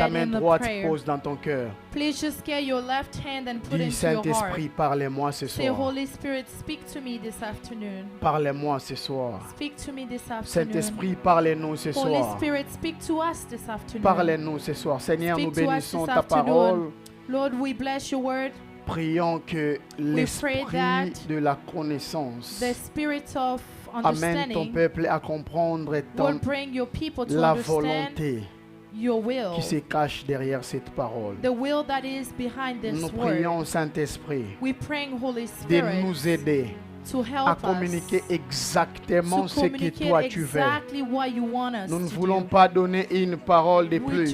Ta get main in the droite prayer, pose dans ton cœur. please just get your left hand and put Dis, into your heart. Saint-Esprit, parlez-moi ce Say, soir. Holy Spirit, speak to me this afternoon. Parlez-moi ce soir. Speak to me this afternoon. Saint-Esprit, parlez-nous ce Holy soir. Spirit, speak to us this afternoon. Parlez-nous ce soir. Seigneur, nous Speak to us bénissons this ta afternoon. parole. Lord, we bless your word. Prions que l'esprit that de la connaissance The spirit of amène ton understanding peuple à comprendre will bring your people to la understand volonté your will. qui se cache derrière cette parole. The will that is behind this Nous word. prions, Saint-Esprit, We pray, Holy de Spirit, nous aider to help à us communiquer exactement to ce que communicate toi tu veux. exactly what you want us Nous ne to voulons do. pas donner une parole de plus.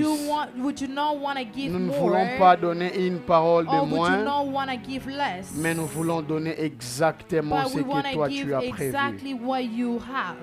We do not want to give Nous ne more, voulons pas donner une parole de or we do moins, not want to give less, mais nous voulons donner exactement but ce we want que to toi give tu as prévu. exactly what you have.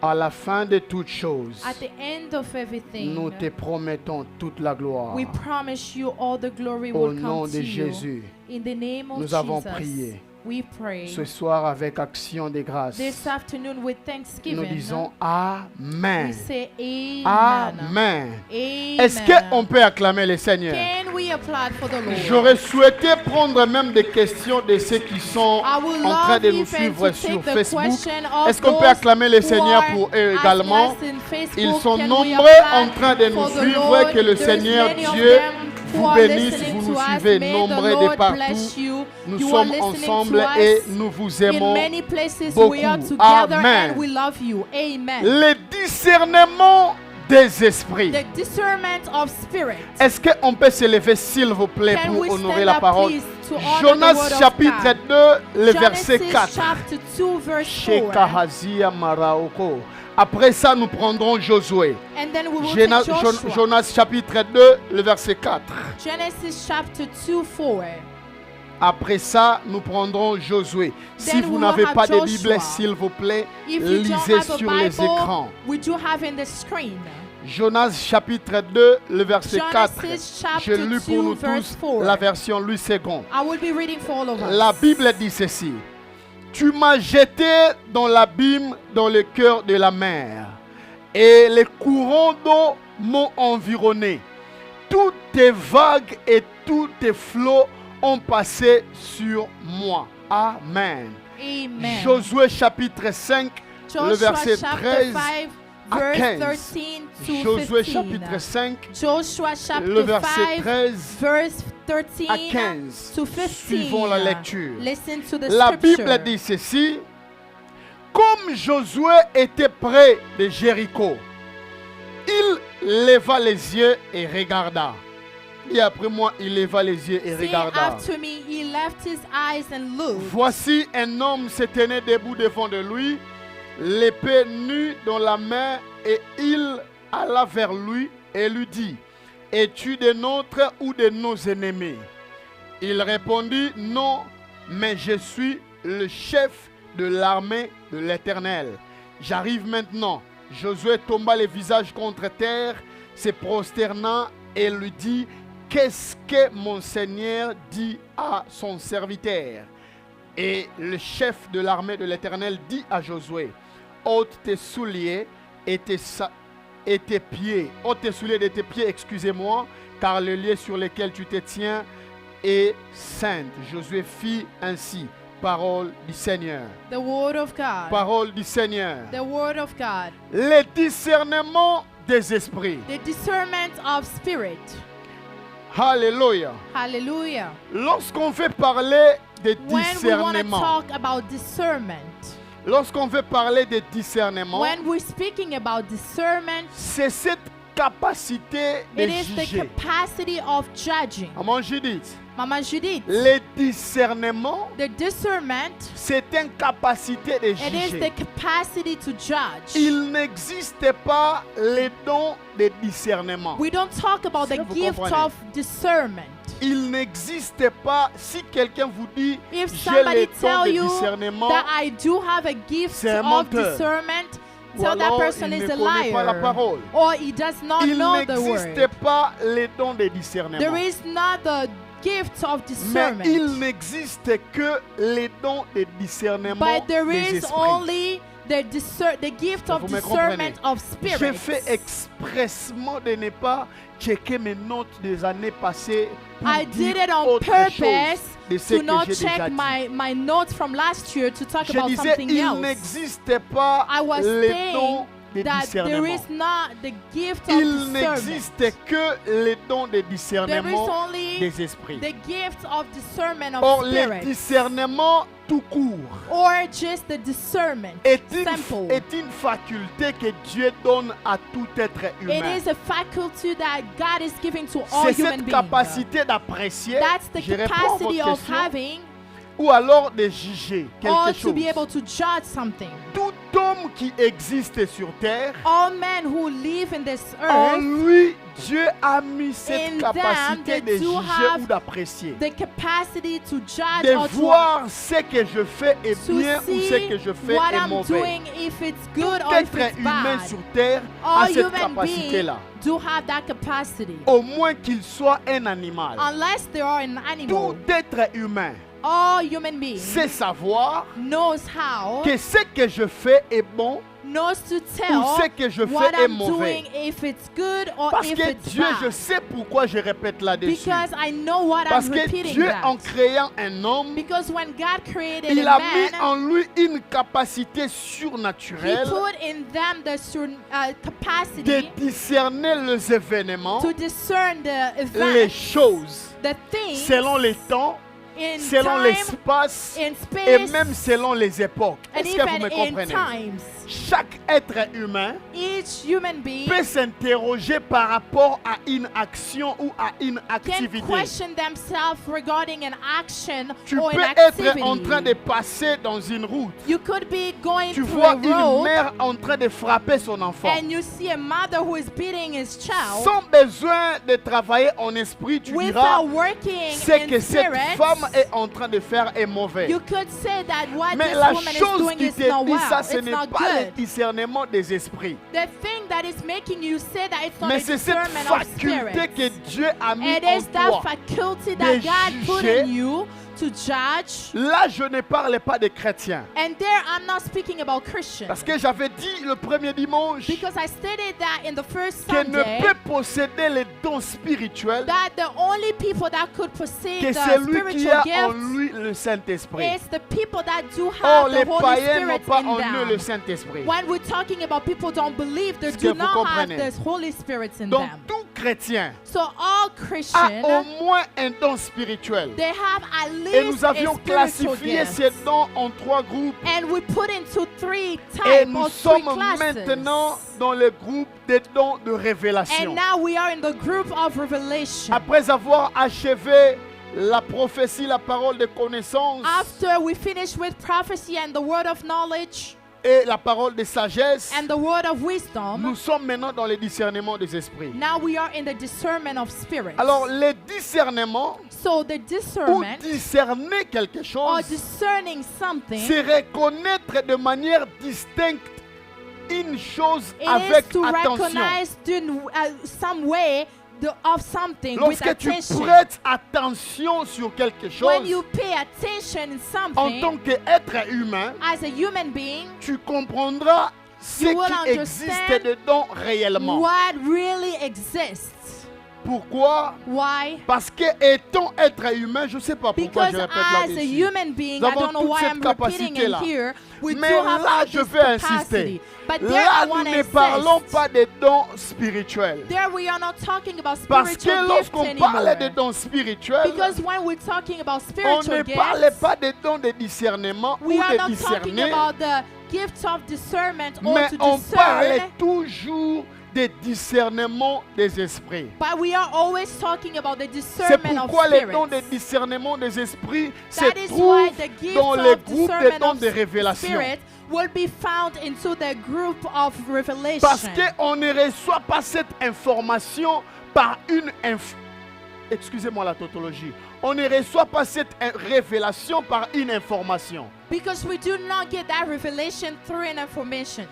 À la fin de toutes choses, At the end of everything, nous te promettons toute la gloire. we promise you all the glory Au will nom come de to you. Jésus, In the name of nous avons Jesus, prié. we pray. Ce soir, avec action de grâce, This afternoon with nous thanksgiving, disons we Amen. say amen. Amen. Amen. Est-ce qu'on peut acclamer le Seigneur? Can we applaud for the Lord? J'aurais souhaité prendre même des questions de ceux qui sont I would en train love de nous even suivre to sur take the Facebook. question of Est-ce qu'on peut those acclamer le who Seigneur are pour eux asking également? us in Facebook. Ils sont Can we nombreux applaud en train de nous for the suivre. Lord? Que le There's Seigneur many of Dieu them who vous are bénisse. listening Vous to nous us. suivez May the nombreux de Lord partout. bless you. Nous You are sommes listening ensemble to et us. nous vous In aimons many places beaucoup. we are together Amen. and we love you. Amen. Le discernement des esprits. The discernment of spirit. Est-ce qu'on peut se lever, s'il vous plaît, Can pour we honorer stand la up, parole? please, to honor the Jonas word of chapitre God? 2, le verset Genesis 4. chapter 2 verse 4. Shekahazia Maraoko. Après ça, nous prendrons Josué. And then we will Jonas, take Joshua. Jonas chapitre 2, le verset 4. Genesis chapter 2 4. Après ça, nous prendrons Josué. Si Then vous we n'avez will pas have de Joshua. Bible, s'il vous plaît, If you don't lisez have a sur les Bible, écrans. we do have in the screen. Jonas chapitre 2, le verset 4. Genesis Je chapter lis pour 2 nous verse tous 4. la version Louis II. I will be reading for all of us. La Bible dit ceci. Tu m'as jeté dans l'abîme, dans le cœur de la mer, et les courants d'eau m'ont environné. Toutes tes vagues et tous tes flots ont passé sur moi. Amen. Amen. Josué chapitre 5, le Joshua verset chapter 13 5 à verse 15. 13 to Josué 15. chapitre 5, Joshua le chapter verset 5 13 verse à 13 15. to 15. Suivons la lecture. Listen to the La scripture. Bible dit ceci. Comme Josué était près de Jéricho, il leva les yeux et regarda. Et après moi, il leva les yeux et Say regarda. after me, he left his eyes and looked. Voici un homme se tenait debout devant de lui, l'épée nue dans la main, et il alla vers lui et lui dit, es-tu des nôtres ou de nos ennemis? Il répondit, non, mais je suis le chef de l'armée de l'Éternel. J'arrive maintenant. Josué tomba le visage contre terre, se prosternant et lui dit, qu'est-ce que mon Seigneur dit à son serviteur? Et le chef de l'armée de l'Éternel dit à Josué, ôte tes souliers et tes pieds, ôte tes souliers de tes pieds, excusez-moi, car le lieu sur lequel tu te tiens est sainte. Josué fit ainsi. Parole du Seigneur. The word of God. Parole du Seigneur. The word of God. Le discernement des esprits. The discernment of spirit. Alléluia. Hallelujah. Lorsqu'on veut parler de When we want to discernement, talk about discernment, lorsqu'on veut parler de discernement, when we're speaking about discernment, c'est cette capacité de it is the juger. capacity of judging. Maman Judith, Mama Judith, le discernement, the discernment, c'est une capacité de it is the juger. capacity to judge. Il n'existe pas les dons de discernement. We don't talk about the Est-ce que vous gift comprenez? of discernment. Il n'existe pas, si quelqu'un vous dit, If j'ai somebody le don tell de you discernement, that I do have a gift c'est un of menteur. discernment, ou tell that alors person il is ne a connaît pas la liar, parole. or he does not Il know the n'existe word. pas les dons de discernement. There is not the gift of Mais discernment, il n'existe que les dons de discernement but there des is esprits. only the gift of Vous me discernment comprenez? of J'ai spirits. fait expressement de ne pas checker mes notes des années passées pour I dire did it on autre purpose chose de ce to que not j'ai déjà check dit. my notes from last year to talk Je about disais, something il else. n'existe pas I was les saying dons de that there discernement. is not the gift of Il discernment. n'existe que les dons de There is discernement only des esprits. the gift of discernment of Or, les spirits, discernements tout court or just the discernment. est Simple. une faculté que Dieu donne à tout être It humain. is a faculty that God is giving to all C'est human cette beings. capacité d'apprécier, That's the je réponds à votre capacity of question, having ou alors de juger or quelque to chose. be able to judge something. Tout homme qui existe sur terre, All men who live in this en earth, lui, Dieu a mis cette In them, capacité they de do juger have ou d'apprécier. the capacity to judge De or to voir ce que je fais est bien ou see ce que je fais what est I'm mauvais. doing, if it's good Tout or if être it's humain bad. sur terre a All cette human beings capacité-là. do have that capacity. Au moins qu'il soit un animal. Unless they are an animal, Tout être humain all human beings sait savoir knows how, que ce que je fais est bon knows to ou tell ce que je what fais est I'm mauvais. doing, if it's good or Parce if que it's Dieu, je bad. sais pourquoi je répète là-dessus. Because I know what Parce I'm que repeating Dieu, that. en créant un homme, Because when God created il a a mis man, en lui une capacité He surnaturelle put in them the de capacity discerner les événements, to discern the les events, choses, the things selon les temps, in selon time, l'espace in et space, même selon les époques. and Est-ce que vous even me in comprenez? times. Chaque être humain Each human being peut s'interroger par rapport à une action ou à une can activité. question themselves regarding an action Tu or peux an être en train de activity. passer dans une route. You could be going Tu through vois a une road mère en train de frapper son enfant. and you see a mother who is beating his child Sans besoin de travailler en esprit, tu diras without working ce que in cette spirit. femme est en train de faire est mauvais. You could say that what Mais this la woman is chose doing qui is te not dit well. ça, ce It's n'est not pas le good. discernement des esprits. The thing that is making you say that it's not Mais a c'est cette discernment of faculté spirit. que Dieu a mis It en is that toi. faculty de that God put juger. in you to judge. Là, je ne parle pas des chrétiens. And there I'm not speaking about Christians. Parce que j'avais dit le premier dimanche Because I stated that in the first que ne Sunday peut posséder les dons spirituels that the only people that could possess que the celui qui a spiritual en gifts lui le Saint-Esprit. is the people that do Or have les the Holy païens n'ont Spirit pas in en eux le them. Saint-Esprit. When we're talking about people don't believe, they Est-ce que do vous not have comprenez? the Holy Spirit in Donc them. tout chrétien So all a Christians, au moins un don spirituel. they have at Et least nous avions a spiritual classifié gift. ces dons en 3 groupes. And we put into 3 Et types nous or 3 sommes classes. maintenant dans le groupe des dons de révélation. And now we are in the group of revelation. Après avoir achevé la prophétie, la parole de connaissance After we finish with prophecy and the word of knowledge et la parole de sagesse, and the word of wisdom, nous sommes maintenant dans le discernement des esprits. now we are in the discernment of spirits. Alors, le discernement So the ou discernment discerner quelque or chose, discerning something, c'est reconnaître de manière distincte une chose it avec is to attention. recognize in some way of something with Lorsque tu attention. prêtes attention sur quelque When chose, you pay attention in en something, tant qu'être humain, as a human being, tu comprendras ce You will qui existe understand dedans réellement. what really exists. Pourquoi? Why? Parce que étant être humain, je ne sais pas pourquoi Because je répète as a là-dessus. human being, Nous I avons don't know toute why cette I'm repeating it capacité-là. here. We Mais do have là, all je this vais insister. capacity. But there Là, I nous want ne to parlons insist. pas des dons spirituels. There we are not talking about Parce que spiritual gifts lorsqu'on anymore. parle des dons spirituels, Because when we're talking about on spiritual ne gifts, parle pas des dons de discernement we ou are de not talking discerner, about the gifts of discernment or mais to on parle discern. toujours des discernements des esprits. But we are always talking about the C'est discernment of pourquoi les dons de spirits. discernement des esprits se That is trouvent why the gift dans les of groupes des discernment dons of de révélation. spirit will be found into the group of revelation. Parce qu'on ne reçoit pas cette information par une excusez-moi la tautologie. On ne reçoit pas cette révélation par une information. Because we do not get that revelation through an information.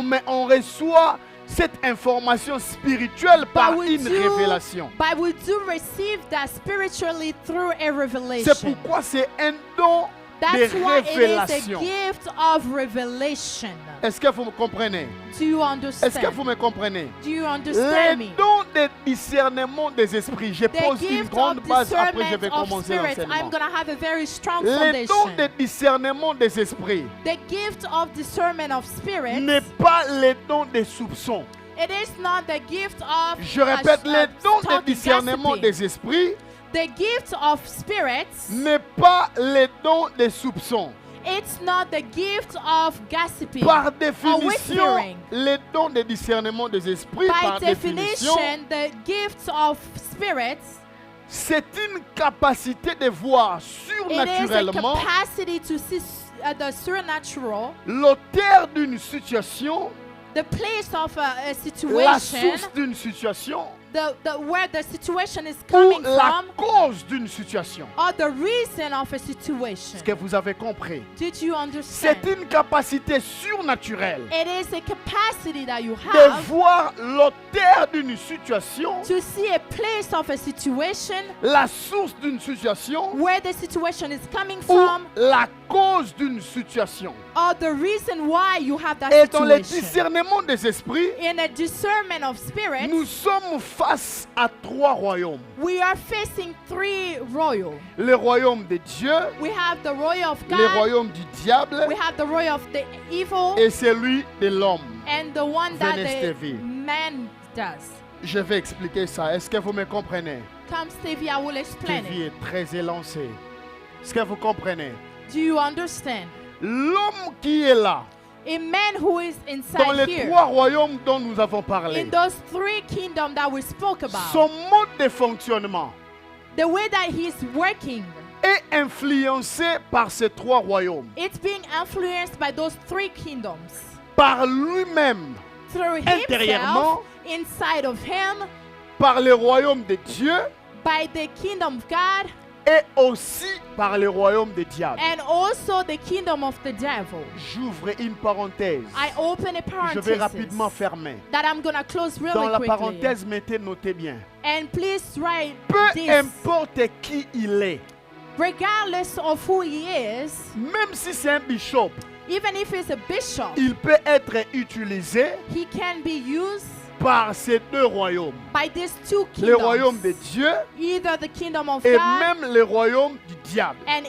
Mais on reçoit cette information spirituelle par But we une do- révélation. But we do receive that spiritually through a C'est revelation. pourquoi c'est un don That's why it is a révélation. gift of revelation. Est-ce que vous me comprenez? Do you Est-ce que vous understand? me comprenez? Do you understand Les me? dons de discernement des esprits. Je The pose une gift grande of base, après je vais discernment of commencer spirits. I'm l'enseignement. going to have a very strong Les dons de foundation. discernement des esprits The gift of discernment of spirits. n'est pas les dons des soupçons. It is not the gift of Je répète, les dons de talking, discernement gossiping. des esprits The gift of spirits. n'est pas les dons des soupçons. It's not the gift of gossiping. Par or définition, whispering. les dons de discernement des esprits, By par définition, definition, the gifts of spirits, c'est une capacité de voir it is a surnaturellement capacity to see the supernatural, l'auteur d'une situation, the place of a la situation, source d'une situation where the situation is ou coming la from, cause d'une situation. or the reason of a situation. Est-ce que vous avez compris? Did you C'est understand? une capacité surnaturelle It is a capacity that you de have voir l'auteur d'une situation, to see a place of a situation, la source d'une situation where the situation is coming ou from, la cause d'une situation. or the reason why you have that Et dans le situation. discernement des esprits, In a discernment of spirits, nous sommes face à trois royaumes. we are facing three royal. Le royaume de Dieu, We have the royal of le God, royaume du diable we have the royal of the evil, et celui de l'homme. and the one that Venez, the Stevie. man does. Je vais expliquer ça. Est-ce que vous me comprenez? Come, Stevie, I will explain Stevie it. est très élancé. Est-ce que vous comprenez? Do you understand? L'homme qui est là, A man who is dans inside les here, trois royaumes dont nous avons parlé, in those three kingdoms that we spoke about, son mode de fonctionnement the way that he's working, est influencé par ces trois royaumes. it's being influenced by those three kingdoms. Par lui-même, Through Intérieurement, himself, inside of him, par le royaume de Dieu by the kingdom of God, et aussi par le royaume des diables. and also the kingdom of the devil. J'ouvre une parenthèse. I open a Je vais parenthesis rapidement fermer. that I'm gonna close Dans really la quickly. parenthèse, notez bien. And please write Peu this. importe qui il est, Regardless of who he is, même si c'est un bishop, even if he's a bishop, il peut être utilisé he can be used par ces deux royaumes. by these two Le royaume de kingdoms. Dieu Either the kingdom of et God même le royaume du diable. and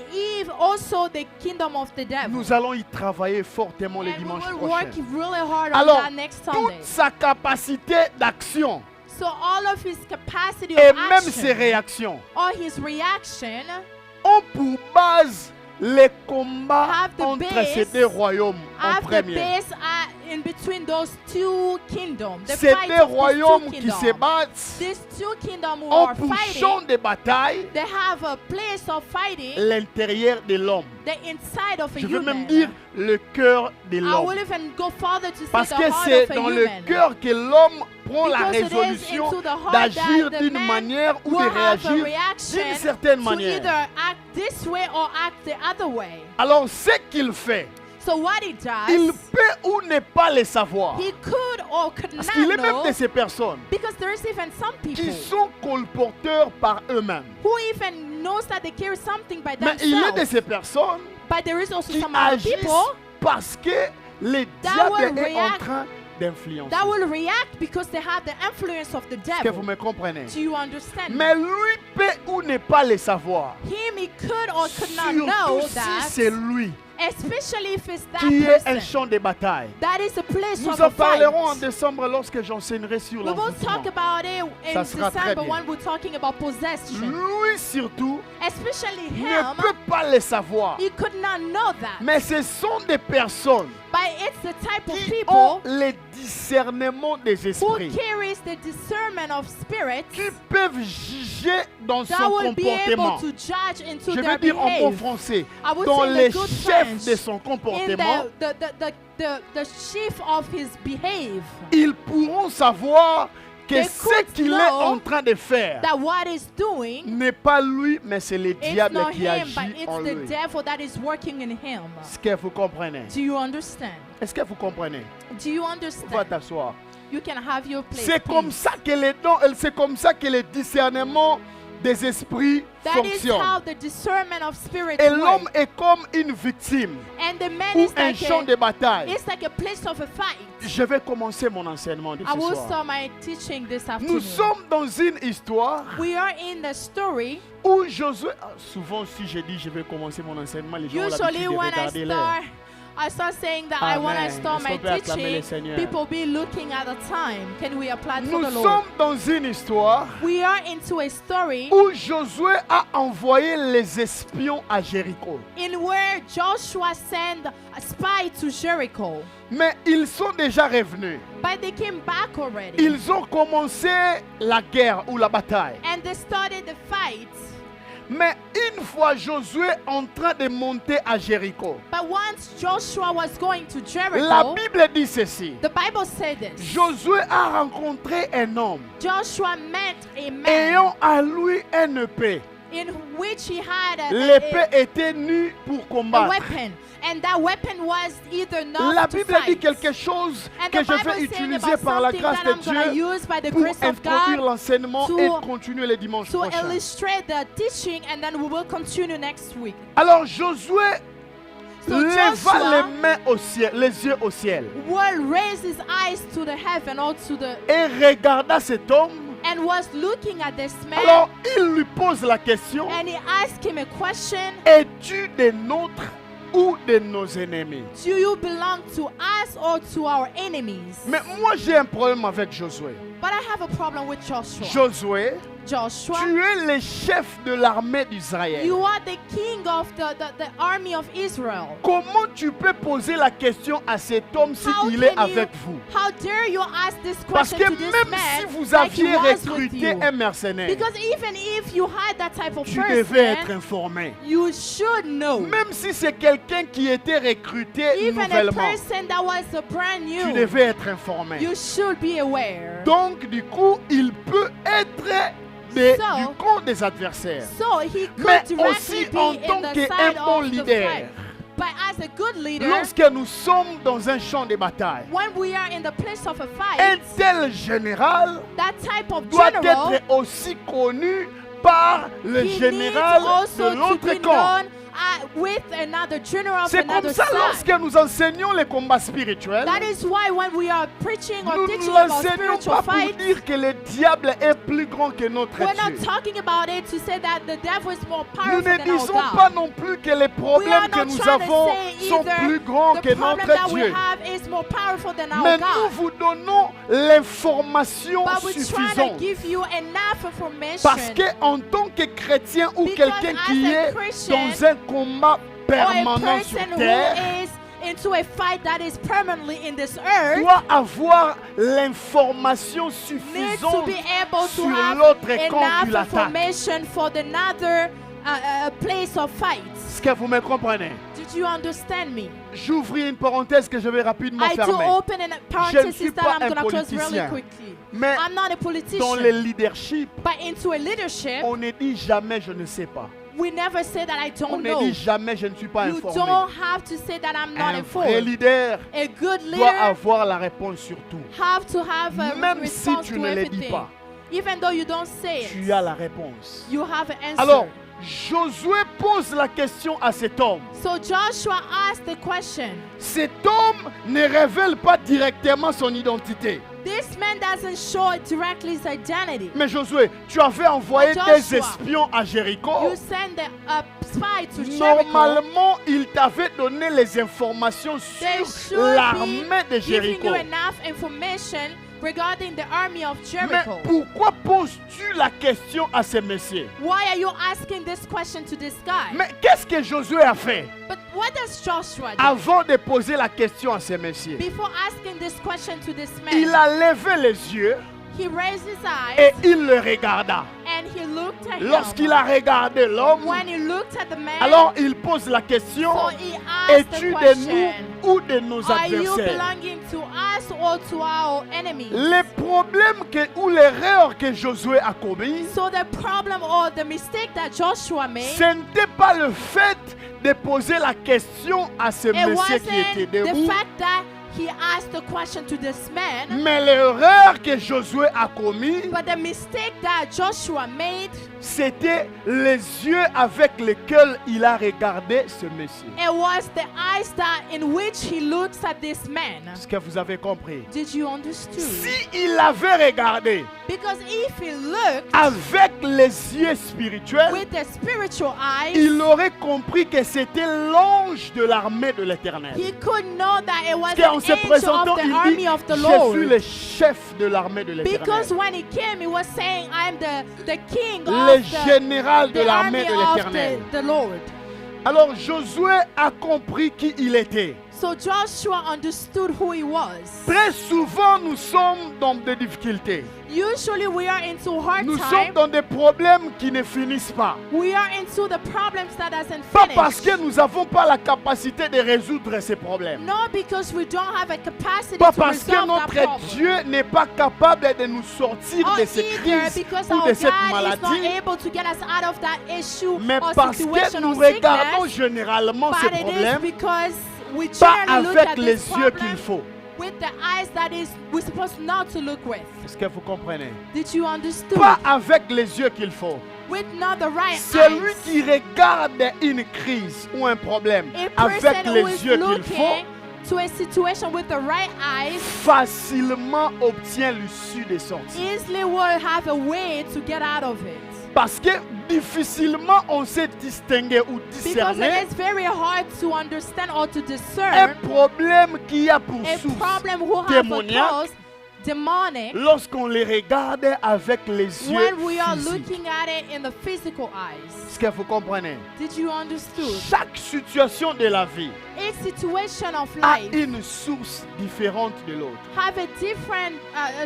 also the kingdom of the devil. Nous allons y travailler fortement le And we dimanche will prochain. work really hard on Alors, that next toute Sunday. sa capacité d'action So all of his capacity et of même ses action réactions or his reaction ont pour base les combats Have the entre base- ces deux royaumes en have the premier. base in between those two kingdoms. The Ces fight deux of these royaumes two qui kingdoms. se battent These two kingdoms who ont are pour champ fighting, de bataille they have a place of fighting, l'intérieur de l'homme. the inside of a Je veux human. même dire le cœur de I l'homme. will even go farther to say Parce the que heart c'est of a dans le human. cœur que l'homme prend la Because it is résolution into the heart d'agir that the d'une man manière ou will de have a réagir reaction d'une certaine to either manière. act this way or act the other way. Alors ce qu'il fait, So what he il does, peut ou ne pas le savoir. he could or could Parce not qu'il est même know, de ces personnes because there is even some qui people sont colporteurs par eux-mêmes. who even knows that they carry something by Mais il est de themselves. ces personnes But there is also qui some other agissent people parce que le that will diable est en react- train d'influencer. that will react because they have the influence of the Est-ce que vous devil. me comprenez? Do you understand? Mais lui peut ou ne pas le savoir. Him, he could or could not know Surtout si that, c'est lui especially if it's that qui est un person. champ de bataille. That is a place Nous of en a parlerons en fight. décembre lorsque j'enseignerai sur We will l'envoûtement. talk about it Ça in sera très December bien. when we're talking about possession. Lui surtout Especially ne him, peut pas le savoir. he could not know that. Mais ce sont des personnes But it's the type of qui ont people le discernement des who esprits, carries the discernment of spirits qui peuvent juger dans that son will be able comportement. to judge into Je their vais dire en bon behavior. français, I would dans say les the good chefs French, de son in comportement, the chief of his behave, ils pourront savoir que They ce could qu'il est know en train de faire that what he's doing, n'est pas lui, mais c'est le it's diable not qui him, agit but en it's the lui. devil that is working in him. Est-ce que vous comprenez? Do you understand? Est-ce que vous comprenez? Do you Va understand? t'asseoir. You can have your place. C'est comme please. ça que les dons, c'est comme ça que le discernement des esprits That is fonctionne. how the discernment of spirits Et l'homme work. est comme une victime And the man ou is un like champ de bataille. it's like a place of a fight. Je vais commencer mon enseignement de I ce will soir. start my teaching this Nous afternoon. sommes dans une histoire We are in the story. où Josué... Souvent, si je dis je vais commencer mon enseignement, les gens ont l'habitude Usually de when regarder l'heure. I start saying that I want to Amen. start Est-ce qu'on my peut acclamer le teaching, Seigneur? people be looking at the time. Can we apply for Nous the Lord? sommes dans une histoire We are into a story où Josué a envoyé les espions à Jéricho. in where Joshua sent a spy to Jericho. Mais ils sont déjà revenus. But they came back already. Ils ont commencé la guerre ou la bataille. And they started the fight. Mais une fois Josué en train de monter à Jéricho, But once Joshua was going to la Jericho, Bible dit ceci. the Bible said this. Josué a rencontré un homme Joshua met a man ayant à lui une épée. in which he had L'épée était nue pour a combattre. weapon. And that weapon was either La not to Bible dit fight. quelque chose And que the je Bible vais saying utiliser about par la something grâce that de I'm gonna Dieu use by the pour grace of introduire God l'enseignement to- et continuer les dimanches to prochains. illustrate the teaching, and then we will continue next week. Alors Josué So leva Joshua les mains au ciel, les yeux au ciel will raise his eyes to the heaven or to the et regarda cet homme. and was looking at this man, Alors il lui pose la question: and he asked him a question. es-tu des nôtres ou de nos ennemis? Do you belong to us or to our enemies? Mais moi j'ai un problème avec Josué. But I have a problem with Joshua. Josué, Joshua, tu es le chef de l'armée d'Israël. you are the king of the army of Israel. Comment tu peux poser la question à cet homme How s'il est can you- avec vous? How dare you ask this Parce question que to this même man si vous like he aviez was with recruté you? un mercenaire, Because even if you had that type of tu devais être person, informé. you should know. Même si c'est quelqu'un qui était recruté Even a nouvellement, person that was brand tu new, devais être informé. you should be aware. Donc du coup, il peut être So- du camp des adversaires. So he could Mais directly aussi be en in tant the qu'un side bon of the leader. fight. But as a good leader, Lorsque nous sommes dans un champ de bataille, when we are in the place of a un fight, tel général that type of doit general, être aussi connu par le he général needs also de to l'autre be camp. known with another general of C'est comme another ça side. lorsque nous enseignons les combats spirituels. That is why when we are preaching or Nous teaching ne about l'enseignons spiritual pas pour fights, dire que le diable est plus grand que notre we're not Dieu. talking about it to say that the devil is more Nous powerful ne than our disons God. pas non plus que les We are problèmes que not nous trying to avons say sont either plus grands the que problem notre that we Dieu. have is more powerful than our Mais nous God. vous donnons l'information But we're trying to suffisante. give you enough information. Parce qu'en tant que chrétien ou Because quelqu'un qui as a est Christian dans un combat or a permanent sur person terre, who is into a fight that is permanently in this earth doit avoir l'information needs to suffisante be able to sur have l'autre camp qui enough l'attaque. information for the another place of fight. Est-ce que vous me comprenez? Did you understand me? J'ouvre une parenthèse que je vais rapidement I do fermer. open a Je ne parenthesis suis that pas I'm un going to close really politicien. quickly. Mais I'm not a dans politician, le leadership, but into a leadership, on ne dit jamais je ne sais pas. we never say that I On don't ne know. dit jamais je ne suis pas You informé. don't have to say that I'm not Un vrai informed. leader A good doit leader avoir la réponse sur tout. have to have a Même si response tu to ne le dis everything. pas, Even though you don't say tu it, as la réponse. you have an answer. Alors, Josué pose la question à cet homme. So Joshua asked the question. Cet homme ne révèle pas directement son identité. This man doesn't show directly his identity. Mais Josué, tu avais envoyé Joshua, des espions à Jéricho. You send a spy to Jericho. Normalement, il t'avait donné les informations They sur should l'armée de be giving Jéricho. you enough information regarding the army of Mais Jericho. pourquoi poses-tu la question à ces messieurs? Why are you asking this question to this guy? Mais qu'est-ce que Josué a fait But what does Joshua do? avant de poser la question à ces messieurs? Before asking this question to this Il man, a levé les yeux he raised his et eyes il le regarda. and he looked at Lorsqu'il him. a regardé l'homme, When he looked at the man, alors il pose la question: so he asked the es-tu de question, nous ou de nos are you adversaires? belonging to us or to our enemies? Les problèmes ou l'erreur que Josué a commis, So the problem or the mistake that Joshua made, ce n'était pas le fait de poser la question à ce it monsieur qui était wasn't the debout, fact that he asked the question to this man. Mais l'erreur que Josué a commise, But the mistake that Joshua made, c'était les yeux avec lesquels il a regardé ce monsieur. it was the eyes that in which he looks at this man. Est-ce que vous avez compris? Did you understand? Si il avait regardé Because if he looked avec les yeux spirituels, with the spiritual eyes, il aurait compris que c'était l'ange de l'armée de l'Éternel. he could know that it was Parce qu'en an se angel présentant, of the il army dit, of the je Lord. suis le chef de l'armée de Because l'Éternel. when he came, he was saying, I'm the king Le of général de the l'armée army de of l'Éternel. the Lord. Alors Josué a compris qui il était. So Joshua understood who he was. Très souvent, nous sommes dans des difficultés. Usually we are into hard Nous sommes time. dans des problèmes qui ne finissent pas. We are into the problems that doesn't Pas parce finish. que nous n'avons pas la capacité de résoudre ces problèmes. Not because we don't have a capacity Pas to parce que resolve that notre problem. Dieu n'est pas capable de nous sortir Or de ces either crises because ou our de cette God is not maladie, able to get us out of that issue mais or parce que situation nous or regardons sickness, généralement ces but it is problèmes because we pas generally look avec at les this yeux qu'il problem faut. with the eyes that is we're supposed not to look with. Est-ce que vous comprenez? Did you understand? Pas avec les yeux qu'il faut. With not the right Celui eyes. qui regarde une crise ou un problème A avec person who les is yeux qu'il faut, looking to a situation with the right eyes facilement obtient l'issue des sorties. easily will have a way to get out of it. Parce que difficilement on sait distinguer ou Because discerner it is very hard to understand or to un discern problème qui a pour a source problem who have a démoniaque cause demonic lorsqu'on les regarde avec les yeux when we are physiques. looking at it in the physical eyes. Est-ce que vous comprenez? Did you understand? Chaque situation de la vie Each situation of a life une source différente de l'autre. have a different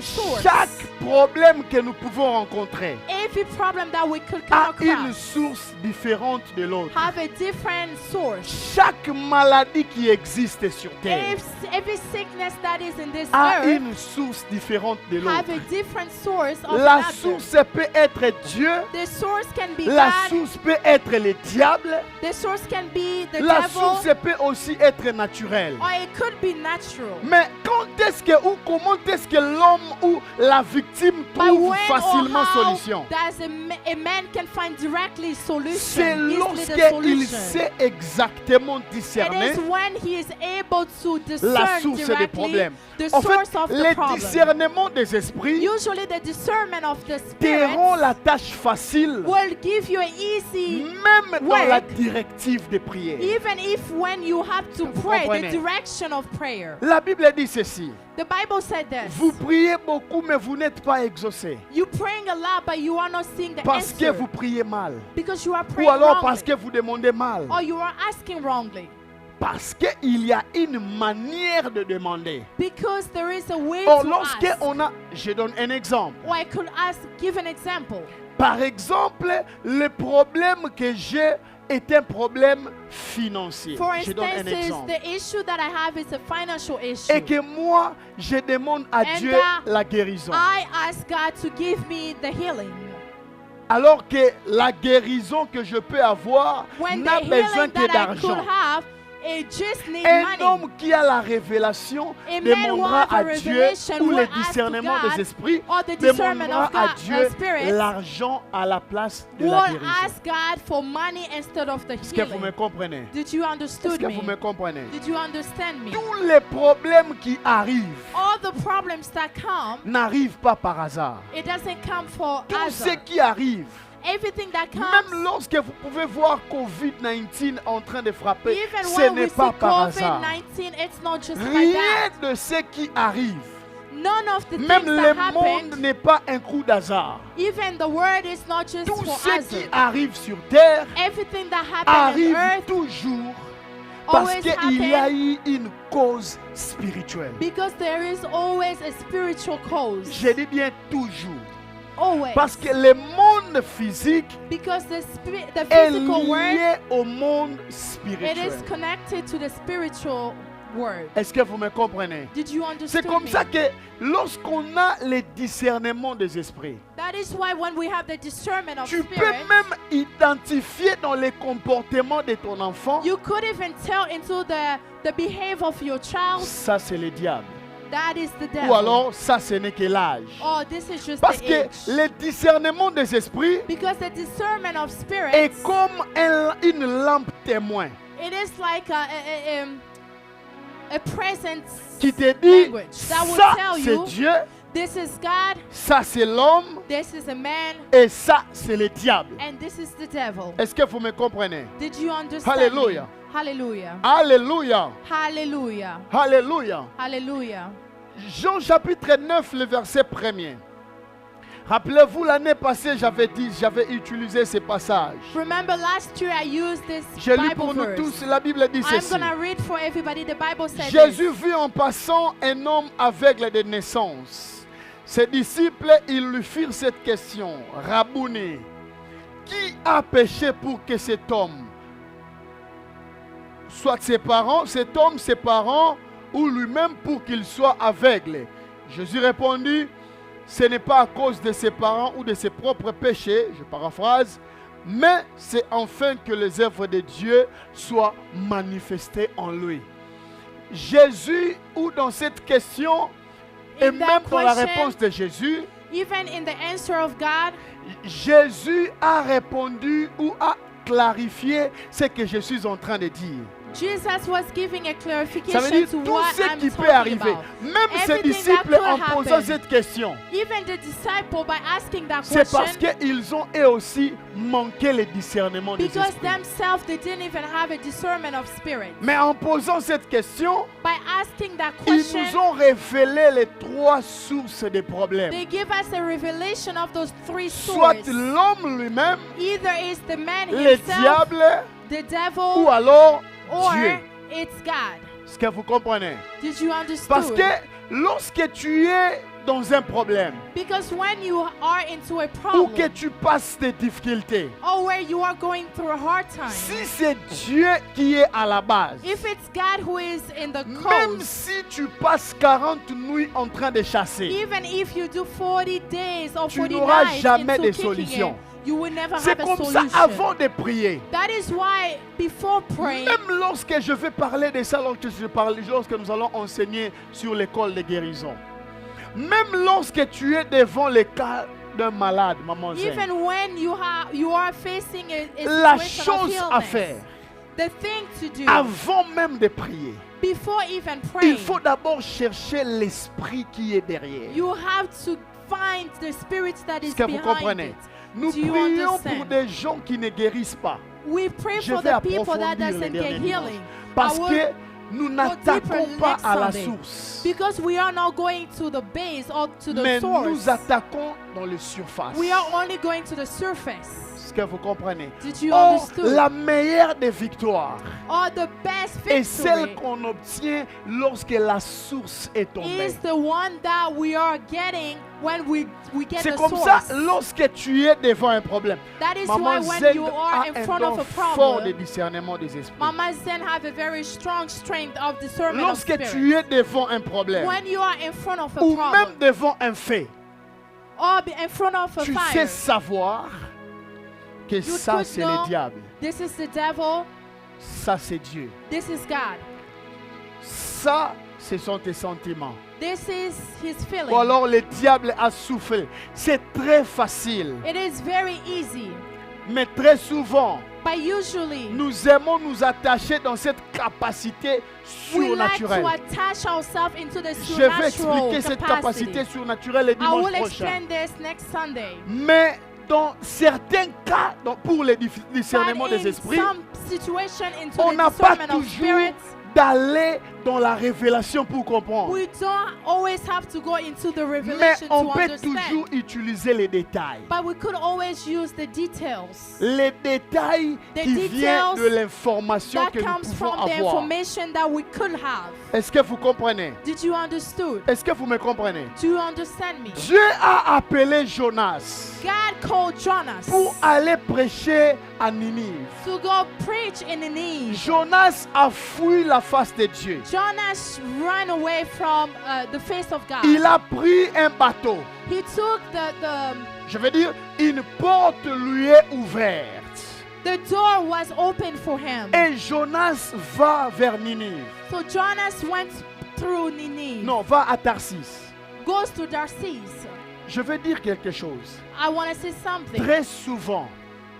source. Chaque problème que nous pouvons rencontrer Every problem that we could come a une across source différente de l'autre. have a different source. Chaque maladie qui existe sur terre Every sickness that is in this a earth une source différente de have l'autre. a different source of La another. source peut être Dieu, The source can be la God. source peut être le diable, The source can be the la devil, source peut aussi être naturelle. or it could be natural. Mais quand est-ce que ou comment est-ce que l'homme ou la victime But trouve when facilement or how solution? does a man can find directly C'est solution, easily the lorsqu'il solution. sait exactement It discerner is when he is able to la discern source des directly problèmes. the En source fait, of the le problem. discernement des esprits Usually the discernment of the te rend spirit la tâche facile, will give you an easy, même dans la work. directive des prières. even if when you have to Vous pray, comprenez? the direction of prayer. La Bible dit ceci. The Bible said this. Vous priez beaucoup, mais vous n'êtes pas exaucé. You praying a lot, but you are not seeing the Parce que answer. vous priez mal. Because you are Ou praying alors wrongly. parce que vous demandez mal. Or you are asking wrongly. Parce qu'il y a une manière de demander. Because there is a way Or, to lorsque ask. on a... Je donne un exemple. Or I could ask, give an example. Par exemple, le problème que j'ai est un problème financier. For Je donne un instance, exemple. the issue that I have is a financial issue. Et que moi, je demande à And Dieu la guérison. I ask God to give me the healing. Alors que la guérison que je peux avoir When n'a the besoin healing que that I could d'argent. have, it just needs Un money. homme qui a la révélation A man demandera who have a à Dieu revelation ou will le ask discernement God, des esprits or the discernment demandera of à God, Dieu spirits, l'argent à la place de Will la guérison. ask God for money instead of the Est-ce que vous me healing. comprenez? Did you Est-ce understand que vous me me? comprenez? Did you understand me? Tous les problèmes qui arrivent All the problems that come, n'arrivent pas par hasard. it doesn't come for Tout ce us. qui arrive, Everything that même comes, lorsque vous pouvez voir COVID-19 en train de frapper, even ce when n'est we see pas par hasard. COVID-19, it's not just like Rien that. de ce qui arrive, None of the même things le that monde happened, n'est pas un coup d'hasard. even the word is not just Tout for ce us. qui arrive sur terre Everything that happened on arrive earth toujours parce always qu'il y a happened eu une cause spirituelle. because there is always a spiritual cause. Je dis bien toujours. Always. Parce que le monde physique Because the est physical world, lié au monde it spirituel. is connected to the spiritual word. Est-ce que vous me comprenez? Did you C'est understand comme me? ça que lorsqu'on a les discernements des esprits, That is why when we have the discernment of tu peux spirit, même identifier dans les comportements de ton enfant, you could even tell into the behavior of your child, ça c'est le diable. that is the devil. Ou alors, ça ce n'est que l'âge. Oh, this is just Parce the que age. le discernement des esprits Because the discernment of spirits, est comme une lampe témoin it is like a presence qui te dit, language that will ça tell c'est you, Dieu, this is God, ça c'est l'homme this is a man, et ça c'est le diable. and this is the devil. Est-ce que vous me comprenez? Did you understand Hallelujah. me? Hallelujah. Alléluia. Hallelujah. Alléluia. Hallelujah. Jean chapitre 9, le verset 1er. Rappelez-vous, l'année passée, j'avais utilisé ce passage. Remember last year I used this Je lis Bible pour nous verse. tous, la Bible dit I'm ceci. gonna read for everybody. The Bible says Jésus this. vit en passant un homme aveugle de naissance. Ses disciples, ils lui firent cette question. Rabouni, qui a péché pour que cet homme, soit ses parents, cet homme, ses parents, ou lui-même pour qu'il soit aveugle? Jésus répondit, ce n'est pas à cause de ses parents ou de ses propres péchés, je paraphrase, mais c'est enfin que les œuvres de Dieu soient manifestées en lui. Jésus, ou dans cette question, et In même that dans la question, réponse de Jésus, Even in the answer of God, Jésus a répondu ou a clarifié ce que je suis en train de dire. Jesus was giving a Ça veut clarification dire to tout what ce I'm qui peut talking arriver. about. Même ses Everything disciples that could en posant happen. cette question, Even the disciple, by asking that c'est parce question, qu'ils ont eux aussi manqué le discernement des because esprits. themselves they didn't even have a discernment of spirit. Mais en posant cette question, By asking that ils question, nous ont révélé les trois sources des problèmes. they give us a revelation of those three Soit sources. l'homme lui-même, Either it's the man le himself, diable, the ou devil, alors or Dieu. it's God. Est-ce que vous comprenez? Did you understand? Parce que lorsque tu es dans un problème, Because when you are into a ou que problem, tu passes des difficultés, or where you are going through a hard time, si c'est Dieu qui est à la base, if it's God who is in the même cause, si tu passes 40 nuits en train de chasser, even if you do 40 days or tu 40 n'auras nights jamais into de kicking solution. it, you will never c'est have a comme ça solution. avant de prier. That is why before praying, Même lorsque je vais parler de ça, lorsque nous allons enseigner sur l'école de guérison, même lorsque tu es devant le cas d'un malade, maman Zen, even when you are facing a la situation of chose à illness, faire, the thing to do avant même de prier, before even il praying, faut d'abord chercher l'esprit qui est derrière. you have to find the spirit that is Est-ce que vous behind comprenez? it. Nous Do you prions understand? pour des gens qui ne guérissent pas. We pray Je for vais the people that approfondir les doesn't derniers get dimanches. healing. Parce I will- que nous n'attaquons deeper pas next à la Sunday. source, Because we are not going to the base or to the mais source. nous attaquons dans le surface. We are only going to the surface. Est-ce que vous comprenez? Did you Or, understand? la meilleure des victoires Or the best est celle victory qu'on obtient lorsque la source est tombée. is the one that we are getting when we get C'est the comme source. ça, lorsque tu es devant un problème. That is Maman why when Zen you a are in un front don of a fort de problem, discernement des esprits. Mama Zen have a very strong strength of discernment of Lorsque spirit. tu es devant un problème, When you are in front of a ou même problem, devant un fait, or be in front of a tu fire, sais savoir que You ça could c'est know. le diable, this is the devil, ça c'est Dieu, this is God, ça ce sont tes sentiments. this is his feeling. Ou alors le diable a soufflé. C'est très facile, It is very easy, mais très souvent, but usually nous aimons nous attacher dans cette capacité we like to surnaturelle. attach ourselves into the Je vais supernatural expliquer cette capacité capacity. surnaturelle le I dimanche will prochain. explain this next Sunday. Mais dans certains cas, pour le discernement But des in esprits, some situation into on the n'a pas discernment of toujours spirits, d'aller dans la révélation pour comprendre. we don't always have to go into the Mais revelation on to peut understand. toujours utiliser les détails. But we could always use the details Les détails The qui viennent details de l'information that que nous comes pouvons from the avoir. information that we could have. Est-ce que vous comprenez? Did you understood? Est-ce que vous me comprenez? Do you understand me? Dieu a appelé Jonas God called Jonas pour aller prêcher à Ninive. to go preach in Nineveh. Jonas a fui la face de Dieu. Jonas ran away from the face of God. Il a pris un bateau. He took the Je veux dire, une porte lui est ouverte. door was open for him. Et Jonas va vers Ninive. So Jonas went through Nineveh. Non, va à Tarsis. Goes to Tarsis. Je veux dire quelque chose. I want to say something. Très souvent,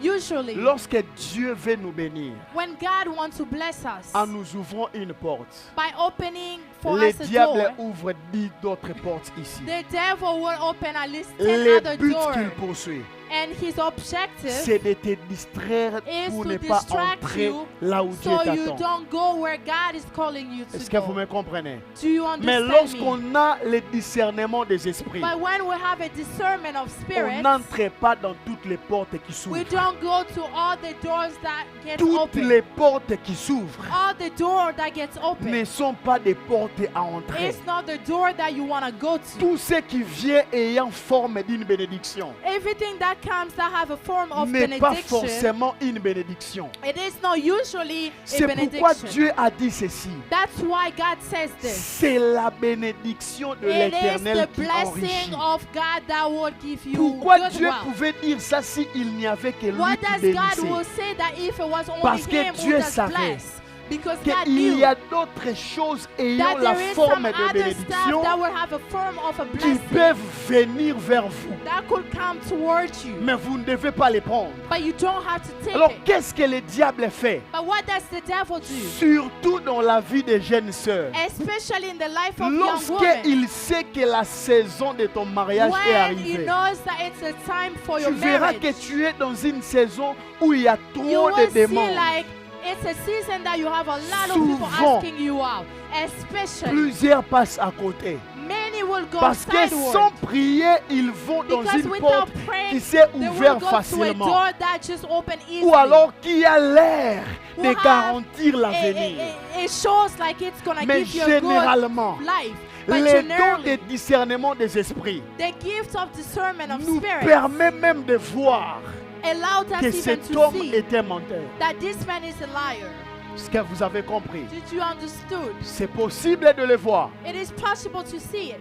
Usually, lorsque Dieu veut nous bénir, when God wants to bless us, en nous ouvrant une porte, by opening for le us a diable door, ouvre 10 d'autres portes ici. the devil will open at least 10 Le other but doors. qu'il poursuit, And his objective c'est de te distraire is pour to ne pas distract entrer you là où Dieu so you t'attend. don't go where God is calling you Est-ce to que vous go. me comprenez? Do you Mais understand me? lorsqu'on a le discernement des esprits, But when we have a discernment of on spirits, n'entre pas dans toutes les portes qui we s'ouvrent. don't go to all the doors that get Toutes open. les portes qui s'ouvrent All the door that gets open. ne sont pas des portes à entrer. It's not the door that you want to go to. Tout ce qui vient ayant forme d'une bénédiction Everything that comes that have a form of n'est pas benediction, forcément une bénédiction. it is not usually a C'est pourquoi benediction. Dieu a dit ceci. That's why God says this. C'est la bénédiction de It is l'Éternel the qui enrichit. blessing of God that will give you Pourquoi good Dieu wealth. pouvait dire ça s'il n'y avait que lui What qui does God bénissait? will say that if it was only Parce que him Dieu who does savait bless? Because God Qu'il knew y a d'autres choses ayant that la there is forme some de other bénédiction stuff that will have a form of a qui blessing peuvent venir vers vous. that could come towards you. Mais vous ne devez pas les prendre. But you don't have to take Alors it. qu'est-ce que le diable fait? But what does the devil do? Surtout dans la vie des jeunes sœurs. Especially in the life of young women. Lorsqu'il sait que la saison de ton mariage est When he arrivée, knows that it's a time for tu your verras marriage. que tu es dans une saison où il y a You trop de will see demandes. like it's a season that you have a lot of people Souvent, asking you out. Especially, Plusieurs passent à côté. many will go Parce que sideward. sans prier, ils vont dans Because une without porte praying, qui s'est they will ouverte go to a facilement. door that just open easily. Ou alors qui a l'air de Will have garantir l'avenir. It shows like it's gonna Mais give you a généralement, good life. But les dons generally, de discernement des esprits the gift of discernment of nous spirit permet même de voir allowed us que even cet to homme see était menteur. that this man is a liar. Ce que vous avez compris, Did you understood? c'est possible de le voir It is possible to see it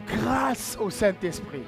grâce au Saint-Esprit,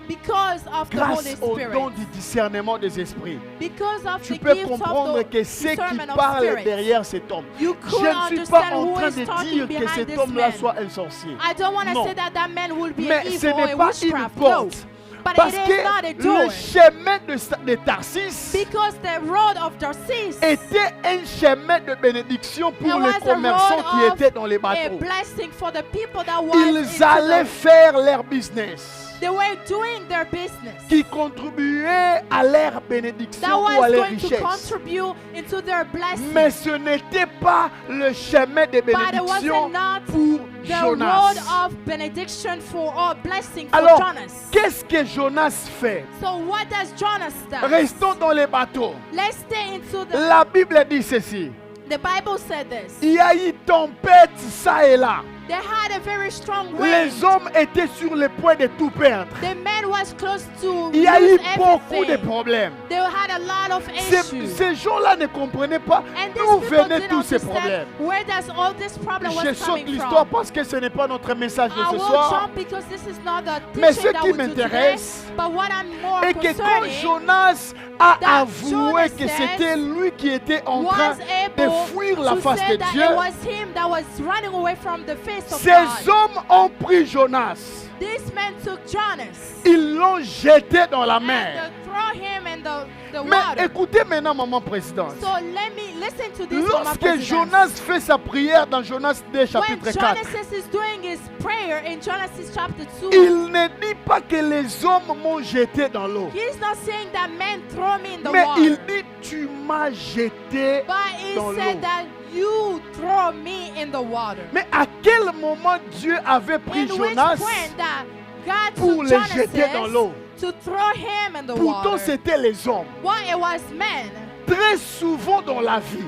because of the Holy grâce au Spirit. don du discernement des esprits. Because of Tu the peux gift comprendre of que the ce qui discernment of parle spirit. derrière cet homme. You Je could ne suis pas understand en who train is de talking dire que behind cet this homme-là man. soit un sorcier. I don't want to Non. say that that man will be an Mais ce evil or n'est a pas une witchcraft. No. porte. But Parce it is que not a door. le chemin de Tarsis Because the road of Tarsis était un chemin de bénédiction pour It les was a commerçants road qui of étaient dans les a bateaux. blessing for the people that was Ils into allaient faire leur business they were doing their business. qui contribuait à leur That bénédiction ou à was leur going to richesse. contribute into their blessing. Mais ce n'était pas le chemin de But it bénédiction was not pour the Jonas. road of benediction for or blessing for Alors, Jonas. qu'est-ce que Jonas fait? So what does Jonas do? Restons dans les bateaux. Let's stay into the La Bible dit ceci. The Bible said this. Il y a eu tempête ça et là. They had a very strong wind. Les hommes étaient sur le point de tout perdre. The man was close to Il y a eu lose beaucoup de everything. problèmes. They had a lot of issues. Ces gens-là ne comprenaient pas And d'où these people venaient didn't tous ces understand problèmes. where does all this problem was Je saute coming l'histoire from. parce que ce n'est pas notre message de I ce will soir. jump because this is not the Mais ce teaching that qui we do today. m'intéresse But what I'm more Et que quand concerning Jonas a that avoué Jonas que said c'était lui qui était en train was de able fuir la to face say de that Dieu, it was him that was running away from the face of ces God. hommes ont pris Jonas. This man took Jonas Ils l'ont jeté dans la and mer. throw him in the Mais water. écoutez maintenant, maman présidente. So let me listen to this. Mama Lorsque President. Jonas fait sa prière dans Jonas 2 When chapitre 4, Jonas is doing his prayer in Genesis chapter 2, il ne dit pas que les hommes m'ont jeté dans l'eau. he's not saying that men throw me in the Mais water. il dit, tu m'as jeté But he dans l'eau. said that you throw me in the water. Mais à quel moment Dieu avait pris In which Jonas point that God pour took les Jonas jeter dans l'eau? to throw him in the Pourtant, water. c'était les hommes. Why it was men. Très souvent dans la vie,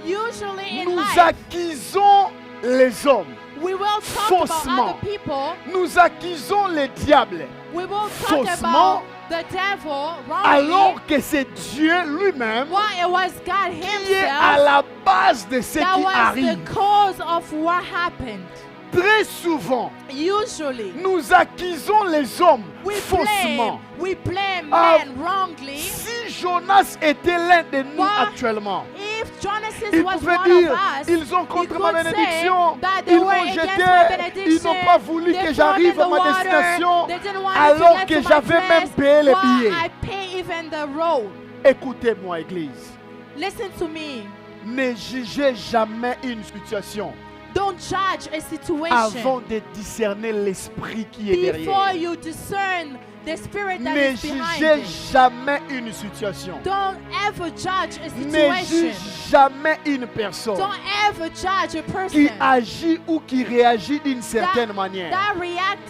Usually in nous life, accusons les hommes. we will talk about faussement. other people. Nous accusons les diables We will talk faussement about the devil wrongly, alors que c'est Dieu lui-même while it was God qui est à himself la base de ce that qui was arrive. the cause of what happened. Très souvent, Usually, nous accusons les hommes faussement. we blame Ah, men wrongly. Si Jonas était l'un de nous What? actuellement, If Jonas il was pouvait one dire, of us, ils ont he contre ma could bénédiction, say that they ils were m'ont against jeté, my benediction, ils n'ont pas voulu they que thrown j'arrive in à the ma water, destination, they didn't want me to alors get que to my j'avais même place, payé les while billets. I pay even the road. Écoutez-moi, Église, Listen to me. ne jugez jamais une situation Don't judge a situation avant de discerner l'esprit qui est before derrière. you discern the spirit that Ne is behind jugez it. jamais une situation. Don't ever judge a Ne situation. juge jamais une personne Don't ever judge a qui person agit ou qui réagit d'une certaine manière that react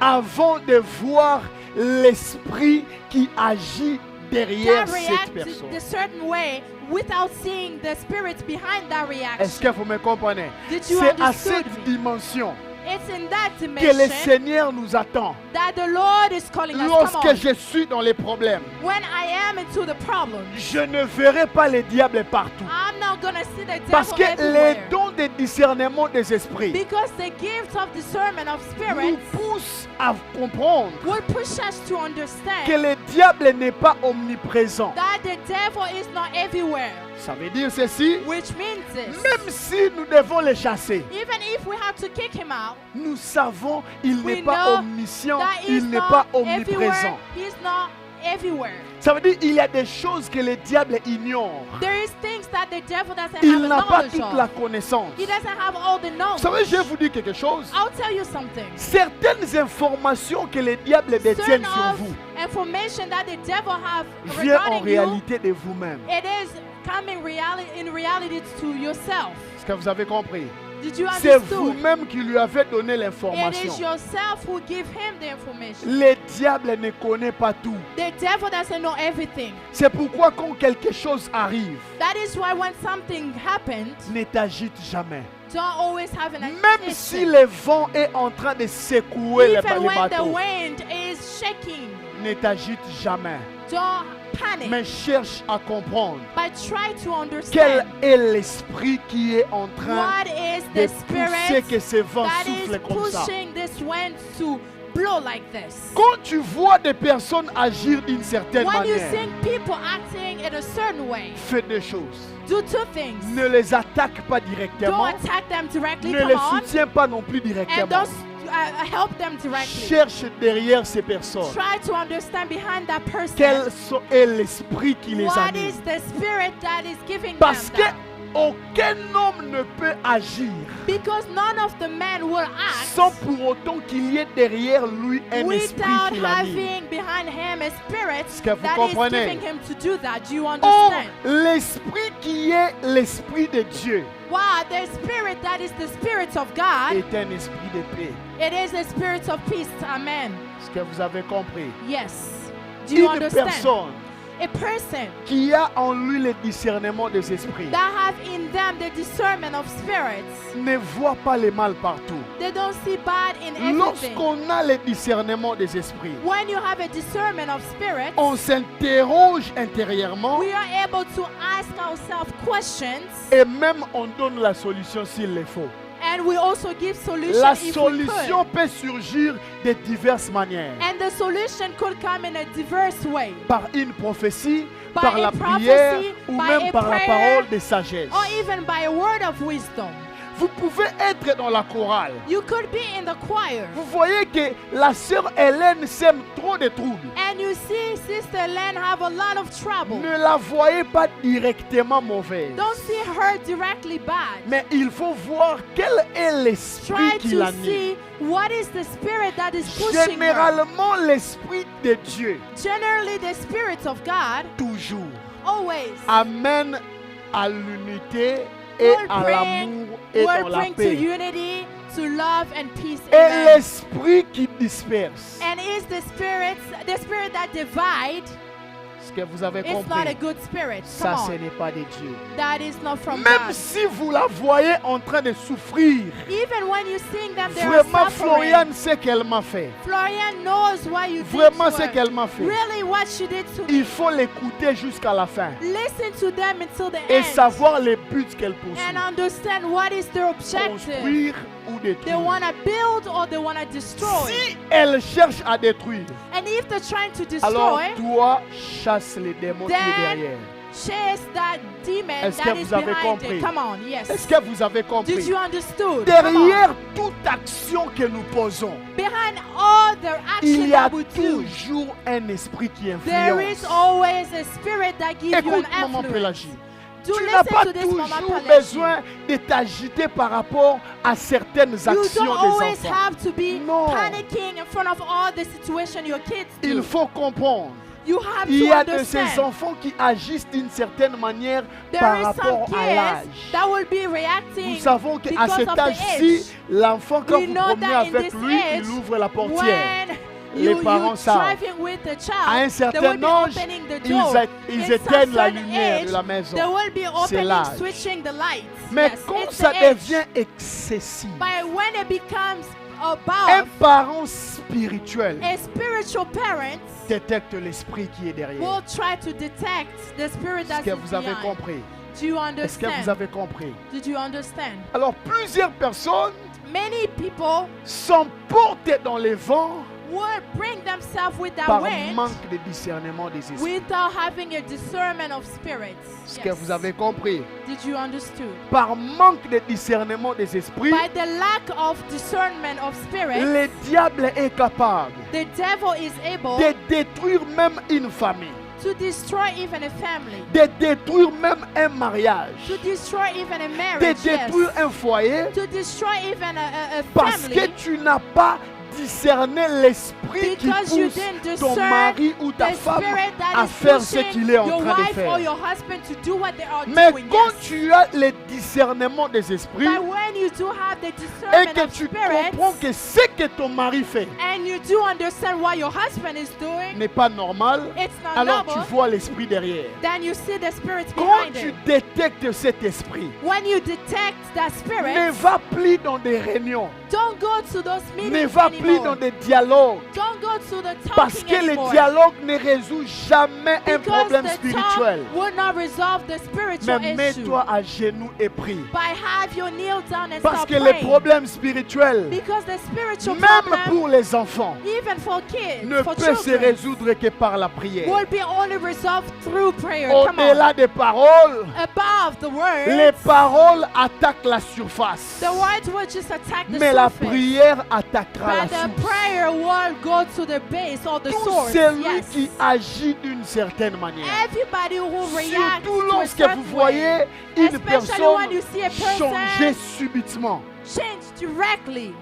avant de voir l'esprit qui agit derrière that cette react personne. the certain way without seeing the spirit behind that Est-ce reaction. que vous me comprenez? Did you C'est à understood cette me? dimension It's in that que le dimension Seigneur nous attend. that the Lord is calling us. Come Lorsque on. je suis dans les problèmes, When I am into the problem, je ne verrai pas le diable partout. I'm not gonna see the Parce devil que les everywhere. dons de discernement des esprits Because the gift of discernment of nous spirits poussent à comprendre will push us to understand que le diable n'est pas omniprésent. that the devil is not everywhere. Ça veut dire ceci, Which means this. même si nous devons le chasser, Even if we have to kick him out, nous savons qu'il we n'est pas know omniscient, that il he's n'est pas not omniprésent. everywhere. He's not everywhere. Ça veut dire qu'il y a des choses que le diable ignore. There is things that the devil doesn't Il have a n'a pas knowledge toute la of. connaissance. He doesn't have all the Vous knowledge. savez, je vais vous dire quelque chose. I'll tell you something. Certaines informations que le diable détient Certain sur of vous information that the devil have vient en regarding you, réalité de vous-même. it is coming in reality to yourself. Est-ce que vous avez compris? Did you C'est understand? vous-même qui lui avez donné It is l'information. yourself who give him the information. Le diable ne connaît pas tout. The devil doesn't know everything. C'est pourquoi quand quelque chose arrive, That is why when something happens, ne t'agite jamais. don't always have an Même si agitation. le vent est en train de secouer les Even when the bateaux, wind is shaking, ne t'agite jamais. don't panic. Mais cherche à comprendre But try to quel understand est l'esprit qui est en train what is de the pousser que spirit ce vent that souffle is comme ça. pushing this wind to blow like this. Quand tu vois des personnes agir d'une certaine When you manière, see people acting in a certain way, fais deux choses. do two things. Ne les attaque pas Don't directement. attack them directly, Ne come les on, soutiens pas non plus and directement. don't help them directly. Cherche derrière ces personnes. Try to understand behind that person Quel est l'esprit qui les what anime. is the spirit that is giving Parce them que that. aucun homme ne peut agir Because none of the men will act sans pour autant qu'il y ait derrière lui un esprit without qui l'anime. having behind him a spirit Est-ce que vous that is comprenez? giving him to do that. Do you Or, understand? l'esprit qui est l'esprit de Dieu Wow, the spirit that is the spirit of God, est un esprit de paix. it is the spirit of peace. Amen. Est-ce que vous avez compris? Yes. Do you Une understand? personne A person qui a en lui le discernement des esprits that have in them the discernment of spirits, ne voit pas le mal partout. they don't see bad in everything. Lorsqu'on a le discernement des esprits, When you have a discernment of spirits, on s'interroge intérieurement we are able to ask ourselves questions, et même on donne la solution s'il le faut. and we also give solutions La if we solution could. peut surgir de diverses manières. And the solution could come in a diverse way, Par une prophétie, By par a la prophecy, prière ou by même a par la prayer, parole de sagesse. or even by a word of wisdom. Vous pouvez être dans la chorale. You could be in the choir, Vous voyez que la sœur Hélène sème trop de troubles. and you see Sister Len have a lot of trouble. Ne la voyez pas directement mauvaise. Don't see her directly bad. Mais il faut voir quel est l'esprit Try qui to l'anime. see what is the spirit that is pushing her. Généralement, l'esprit de Dieu, Generally, the spirit of God toujours, always amène à l'unité et will à l'amour et will dans la bring to paix. unity, to love and peace. Et Amen. l'esprit qui disperse. And is the spirit that divide? Est-ce Est-ce que vous avez It's not a compris? good spirit. Ça, Come ce on. n'est pas de Dieu. That is not from Même God. si vous la voyez en train de souffrir, Even when you seeing them, they are vraiment, suffering. Florian sait qu'elle m'a fait. Florian knows what you did Vraiment, to ce her. qu'elle m'a fait. Really what she did to Il me. faut l'écouter jusqu'à la fin Listen to them until the et end. savoir les buts qu'elle poursuit. And understand what is their objective. Construire ou They détruire. want to build or they want to destroy. Si elle cherche à détruire, And if they're trying to alors destroy, toi, chasse les démons qui est then derrière. chase that demon Est-ce that que is vous avez behind compris? it. Come on, Est-ce yes. que vous avez Did compris? you understood? Come Derrière toute action que nous posons, on. Behind all the il action y a that we do, toujours un esprit qui there is influence. always a spirit that gives you Écoute, an maman influence. Pélagie. Do Tu n'as pas listen to this, Mama toujours Palachi. besoin de t'agiter par rapport à certaines You actions don't des always enfants. have to be Non. panicking in front of all the situation your kids Il do. faut comprendre. You have Il to y a de ces understand. enfants qui agissent d'une certaine manière There par is some rapport à l'âge. kids that will be reacting Nous savons qu'à because cet of the âge-ci, age. l'enfant, quand We vous know promenez that in avec this lui, age, il ouvre la portière. when Les parents you savent. driving with the À un child, they certain will be âge, opening the ils, door. ils In some éteignent la certain lumière age, de la maison. they will be opening, l'âge. switching the lights. Mais Yes, quand it's ça the age. devient excessif, But when it becomes un above, parent spirituel a spiritual parent détecte l'esprit qui est derrière. will try to detect the spirit Est-ce that que is vous avez behind. compris? Do you Est-ce que vous understand? avez compris? Did you understand? Alors, plusieurs personnes Many people sont portées dans les vents would bring themselves with that par wind manque de discernement des esprits. without having a discernment of spirits. Est-ce que Yes. vous avez compris? Did you understood? Par manque de discernement des esprits, By the lack of discernment of spirits, le diable est capable the devil is able de détruire même une famille, to destroy even a family, de détruire même un mariage, to destroy even a de marriage, détruire yes. un foyer, To destroy even a parce que family, tu n'as pas discerné l'esprit qui because you pousse didn't ton discern mari ou ta the femme spirit that à is faire ce pushing qu'il est en your train de wife or faire. your husband to do what they are Mais doing. quand Yes. tu as le discernement des esprits But when you do have the et discernment que of tu spirits, comprends que ce que ton mari fait and you do understand what your husband is doing, n'est pas normal, it's not alors tu noble, vois l'esprit derrière. then you see the spirit Quand behind tu it. détectes cet esprit, When you detect that ne spirit, va plus dans des réunions, don't go to those ne meetings va plus dans anymore. des dialogues, Don't go to the parce talking que le anymore. dialogue ne résout jamais un Because problème the spirituel. talk will not resolve the spiritual Mais issue. mets-toi à genoux et prie. But have you kneel down and Parce start que les praying. problèmes spirituels, Because the spiritual même problem, pour les enfants, even for kids, ne for peut se children, résoudre que par la prière. will be only resolved through prayer. Come on. Au-delà des paroles, Above the words, les paroles attaquent la surface. the words will just attack the Mais la surface. prière attaquera la But the source. prayer will go to the base or the Tout source. celui Yes. qui agit d'une certaine manière. Everybody who reacts Surtout to a lorsque certain vous voyez way, une especially when personne you see a person changer subitement. change directly.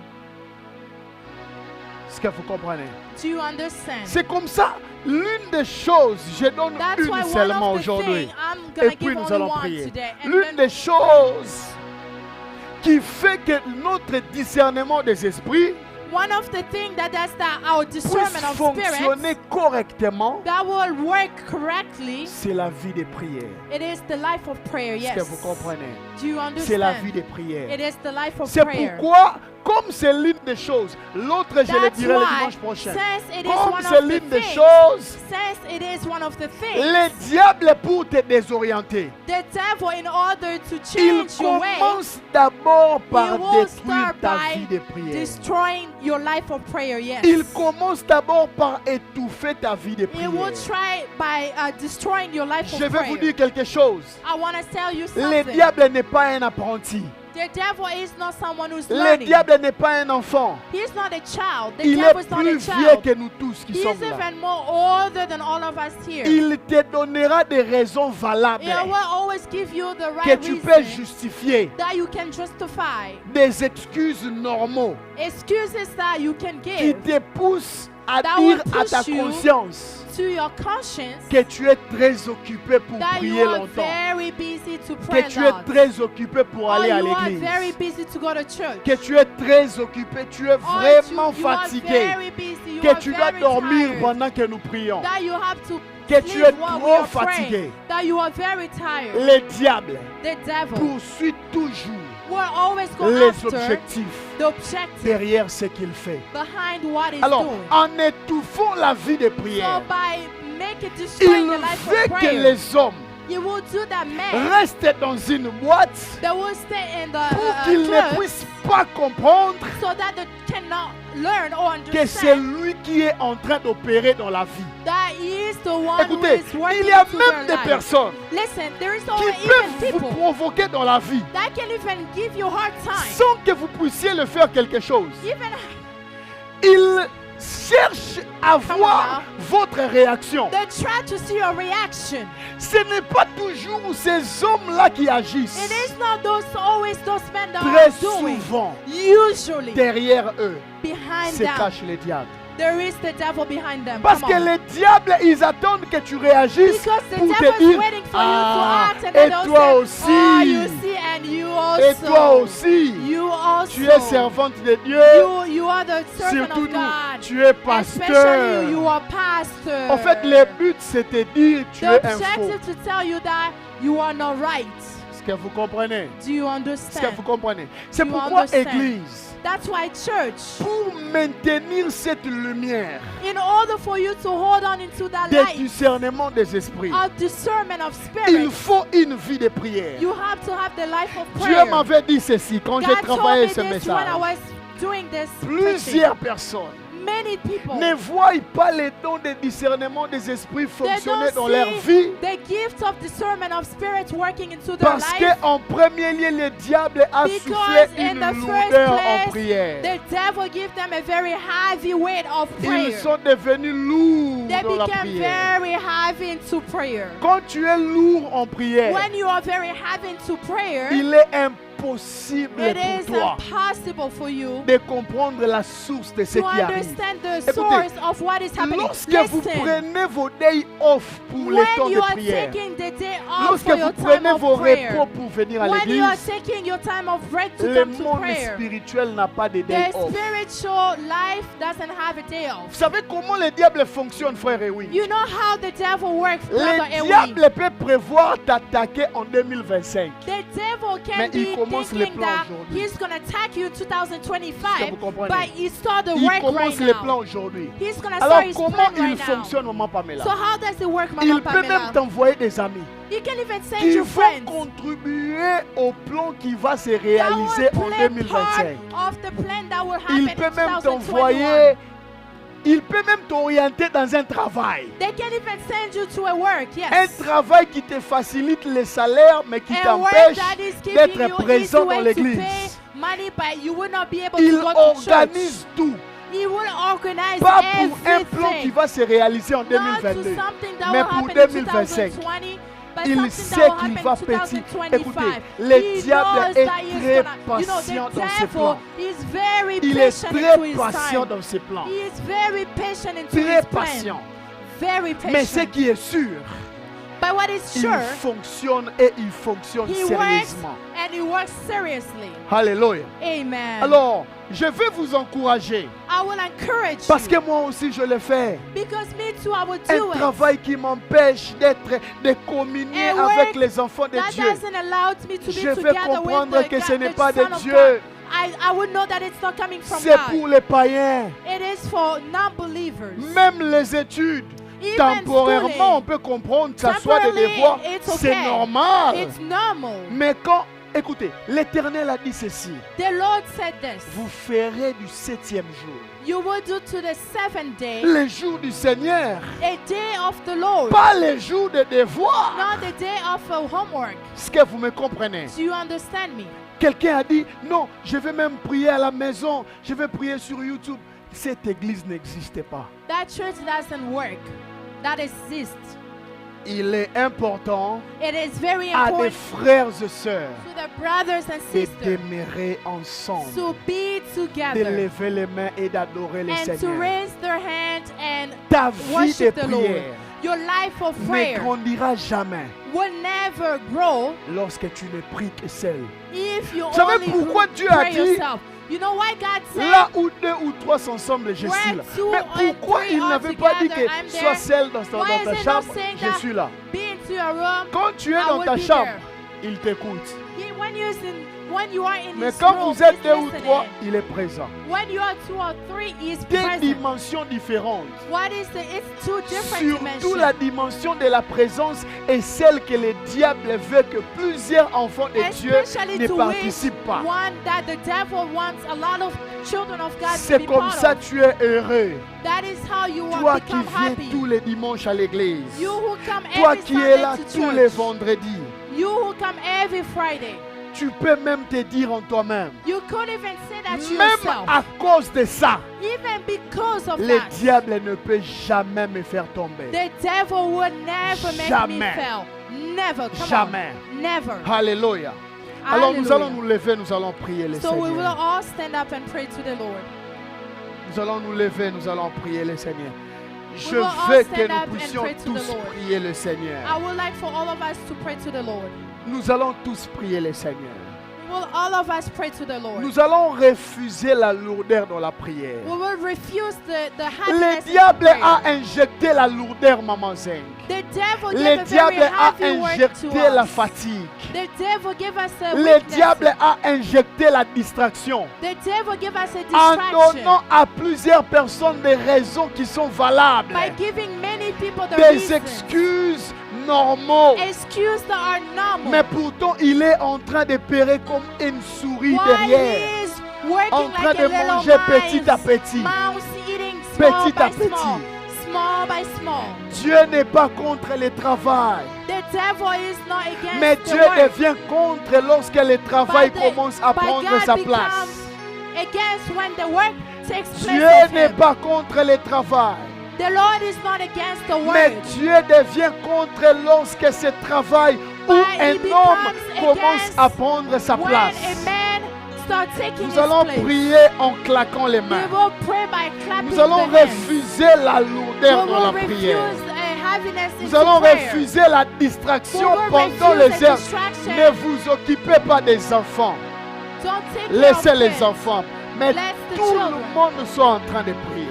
Est-ce que vous comprenez? Do you understand? C'est comme ça. L'une des choses, je donne That's why une one seulement of the aujourd'hui. things I'm gonna Et puis give nous only allons one prier. today. And L'une then des choses qui fait que notre discernement des esprits one of the things that does that our puisse discernment of fonctionner spirits correctement, that will work correctly, c'est la vie des prières. it is the life of prayer. Est-ce Yes. que vous comprenez? Do you C'est la vie understand? des prières. It is the life of C'est prayer. pourquoi, comme c'est l'une des choses, l'autre je le That's dirai le why, dimanche prochain. since it is Comme one c'est of the l'une des things, choses, since it is one of the things, le diable pour te désorienter, the devil, in order to il change your way, commence d'abord he par will détruire start ta by vie de prière. destroying your life of prayer. Yes. Il commence d'abord par étouffer ta vie de He will prière. try by destroying your life Je of vais prayer. vous dire quelque chose. I want to tell you Le something. diable n'est pas un apprenti. The devil is not someone who's Le learning. diable n'est pas un enfant. He's not a child. The Il devil est is not plus a vieux child. que nous tous qui He's sommes là. even more older than all of us here. Il te donnera des raisons valables He will always give you the que right tu peux reason justifier, that you can justify. des excuses normaux Excuses that you can qui give te poussent à That dire will à ta push you conscience to your conscience que tu es très occupé pour that you prier are longtemps, very busy to pray que tu es Lord. très occupé pour Or aller à you are l'église, very busy to go to church. que tu es très occupé, tu es Or vraiment you are fatigué, very busy, you que are tu dois very dormir tired, pendant que nous prions. that you have to que tu es sleep while we trop are fatigué. praying, that you are very tired. Le diable The devil poursuit toujours will always go les after objectifs the objective derrière ce qu'il fait. behind what he's Alors, doing. en étouffant la vie de So prière, by making destroying il the life veut of que prayer, les hommes you will do that man restent dans une boîte that will stay in the pour qu'ils ne church puissent pas comprendre so that they cannot learn or que c'est understand lui qui est en train d'opérer dans la vie. that he is the one who Écoutez, is working il y a into même their des life. personnes Listen, there is qui always even peuvent vous people provoquer dans la vie that can even give you hard time. sans que vous puissiez le faire quelque chose. Even Ils cherchent à Come on voir votre réaction. they try to see your reaction. Ce n'est pas toujours ces hommes-là qui agissent. It is not always those men that Très are doing. souvent, Usually, derrière eux, behind se them, cache le diable. there is the devil behind them. Parce Come que on. les diables, ils attendent que tu réagisses Because the pour devil te is dire, waiting for ah, you to act, and et then toi they'll aussi, say, oh, you see, and you also. et toi aussi, You also. tu es servante de Dieu, You are the servant surtout of nous, God. tu es Especially pasteur. you are pastor. En fait, le but, c'est de dire, tu The es un faux. objective to tell you that you are not right. Est-ce que vous comprenez? Do you Est-ce que understand? vous comprenez? C'est You pourquoi, understand. Église, That's why church, pour maintenir cette lumière in order for you to hold on into that des light discernements des esprits, of discernment of il spirit, faut une vie de prière. you have to have the life of Dieu prayer. m'avait dit ceci quand j'ai God told travaillé me ce this when I message. was doing this Plusieurs preaching. personnes Many people, ne voient pas les dons de discernement des esprits they fonctionner dans don't leur see vie the gift of discernment of spirit working into their parce life. qu'en premier lieu, le diable a soufflé Because in une the first lourdeur en place, prière. the devil give them a very heavy weight of Ils prayer. sont devenus lourds They dans la become prière. very heavy into prayer. Quand tu es lourd en prière, When you are very heavy into prayer, il est impossible it is pour toi impossible for you de comprendre la source de ce to qui arrive. understand the Écoutez, source of what is happening. Lorsque vous Listen, prenez vos days off pour les temps when de you are prière, taking the day off lorsque for vous your time prenez of vos prayer, repos pour venir à when you are l'église, taking your time of break to le come to monde prayer, spirituel n'a pas de day the off. spiritual life doesn't have a day Vous off. savez comment le diable fonctionne, frère Ewi? You know how the devil works, brother Le Ewi. diable peut prévoir t'attaquer en 2025. The devil can Mais il be commence les thinking plans that aujourd'hui. he's going to attack you in Est-ce que 2025, vous comprenez? but he start the Il work commence right les now. plans aujourd'hui. He's going to Alors start his comment plan il right now. fonctionne, maman Pamela? So how does it work, Mama Il peut même Pamela? t'envoyer des amis You can even send qui your vont friends contribuer au plan qui va se that réaliser will en play part 2025. of the plan that will happen Il in peut même 2021. t'envoyer, il peut même t'orienter dans un travail. They can even send you to a work, Un yes. travail qui te facilite le salaire, mais qui A work t'empêche that is giving d'être you présent easy dans way to l'église. pay money, but you will not be able Il to go to church. organise tout, He will organize pas pour un plan qui everything. va se réaliser en Not 2022. to something that mais will pour happen in 2025. 2020, but Il something sait that will qu'il happen va in petit. 2025. Écoutez, le He diable knows est that he's très gonna, patient the dans ses devil plans. is very Il est patient très into his patient time. dans ses plans. He is very patient into Très his plan. patient. Very patient. Mais ce qui est sûr, but what is il sure, fonctionne et il fonctionne he works sérieusement. and he works seriously. Alléluia. Amen. Alors, je vais vous encourager I will encourage parce you que moi aussi je le fais. because me too, I will Un do it. travail qui m'empêche de communier A avec work les enfants de That Dieu. doesn't allow me to be Je vais together with comprendre the, que ce God, n'est the pas de Son of Dieu. God. I would know that it's not coming from C'est God. pour les païens. It is for non-believers. Même les études, Even temporairement, on schooling, peut comprendre que ça soit des temporarily, devoirs. it's C'est okay. normal. It's normal. Mais quand, écoutez, l'Éternel a dit ceci. The Lord said this. Vous ferez du 7e jour, You will do to the seventh day le jour du Seigneur, a day of the Lord, pas le jour de devoir. not the day of homework. Est-ce que vous me comprenez? Do you understand me? Quelqu'un a dit, non, je vais même prier à la maison, je vais prier sur YouTube. Cette église n'existe pas. That church doesn't work. That exists. Il est important It is very à des important frères et sœurs to the brothers and de sisters demeurer ensemble, to be de together lever les mains et d'adorer le and to Seigneur. raise their hand and Ta vie de worship the Lord. prière Your life of ne prayer grandira jamais will never grow lorsque tu ne pries que seul. if you Vous savez only pourquoi Dieu a pray dit, yourself. You know why God said, là où 2 ou 3 sont ensemble, je suis là. two Mais and pourquoi three il are n'avait pas dit together, que I'm sois there? seul dans Why ta is it chambre, not saying je that? suis là. Be into your room. Quand tu es I dans will ta be chambre, there. il t'écoute. When you are in Mais his quand room, vous êtes he's 2 ou listening. 3, il est présent. When you are 2 or 3, he is Des present. dimensions différentes. It's 2 different Surtout dimensions. la dimension de la présence est celle que le diable veut que plusieurs enfants de Dieu Especially ne to participent pas. one that the devil wants a lot of children of God to C'est be comme part ça of. que tu es heureux. That is how you will Toi qui become viens happy. tous les dimanches à l'église. You who come Toi every qui es Sunday là to tous les church. vendredis. You who come every Friday. Tu peux même te dire en toi-même. You could even say that to Même yourself. à cause de ça, Even because of le that. diable ne peut jamais me faire tomber. The devil would never make me Jamais. fail. Never. Come Jamais. on. Never. Alléluia. Alors nous Hallelujah. allons nous lever, nous allons prier le So we will Seigneur. all stand up and pray to the Lord. Nous allons nous lever, nous allons prier le Seigneur. Je will all veux stand que up nous and puissions pray to the tous Lord. prier le Seigneur. I would like for all of us to pray to the Lord. Nous allons tous prier le Seigneur. Will all of us pray to the Lord? Nous allons refuser la lourdeur dans la prière. We will refuse the Le heaviness in diable prayer. a injecté la lourdeur, Maman Zeng. The devil Le gave a very diable a heavy word to injecté la us. fatigue. The devil gave us a Le weakness. diable a injecté la distraction. The devil gave us a En distraction donnant à plusieurs personnes des raisons qui sont valables. by giving many people the Des reasons, excuses normaux. excuses that are normal. Mais pourtant, il est en train de périr comme une souris While derrière. he is working En train like de a little manger petit à petit. mouse eating small Petit à by petit. small, small by small. Dieu n'est pas contre le travail. The devil is not against Mais the Dieu work. devient contre lorsque le travail But the- commence à but prendre God sa becomes place. against when the work takes place Dieu of n'est him. pas contre le travail. The Lord is not against the Mais word. Dieu devient contre lorsque ce travail où But un he homme becomes commence against à prendre sa When place. a man starts taking Nous his allons place, prier en claquant les we mains. will pray by clapping Nous allons the hands. refuser la lourdeur We dans la will prière. refuse a heaviness Nous into allons prayer. refuser la distraction We will pendant refuse les a heures. distraction. Ne vous occupez pas des enfants. Don't take care Laissez of les kids. enfants. Mais Let the tout children. le monde soit en train de prier.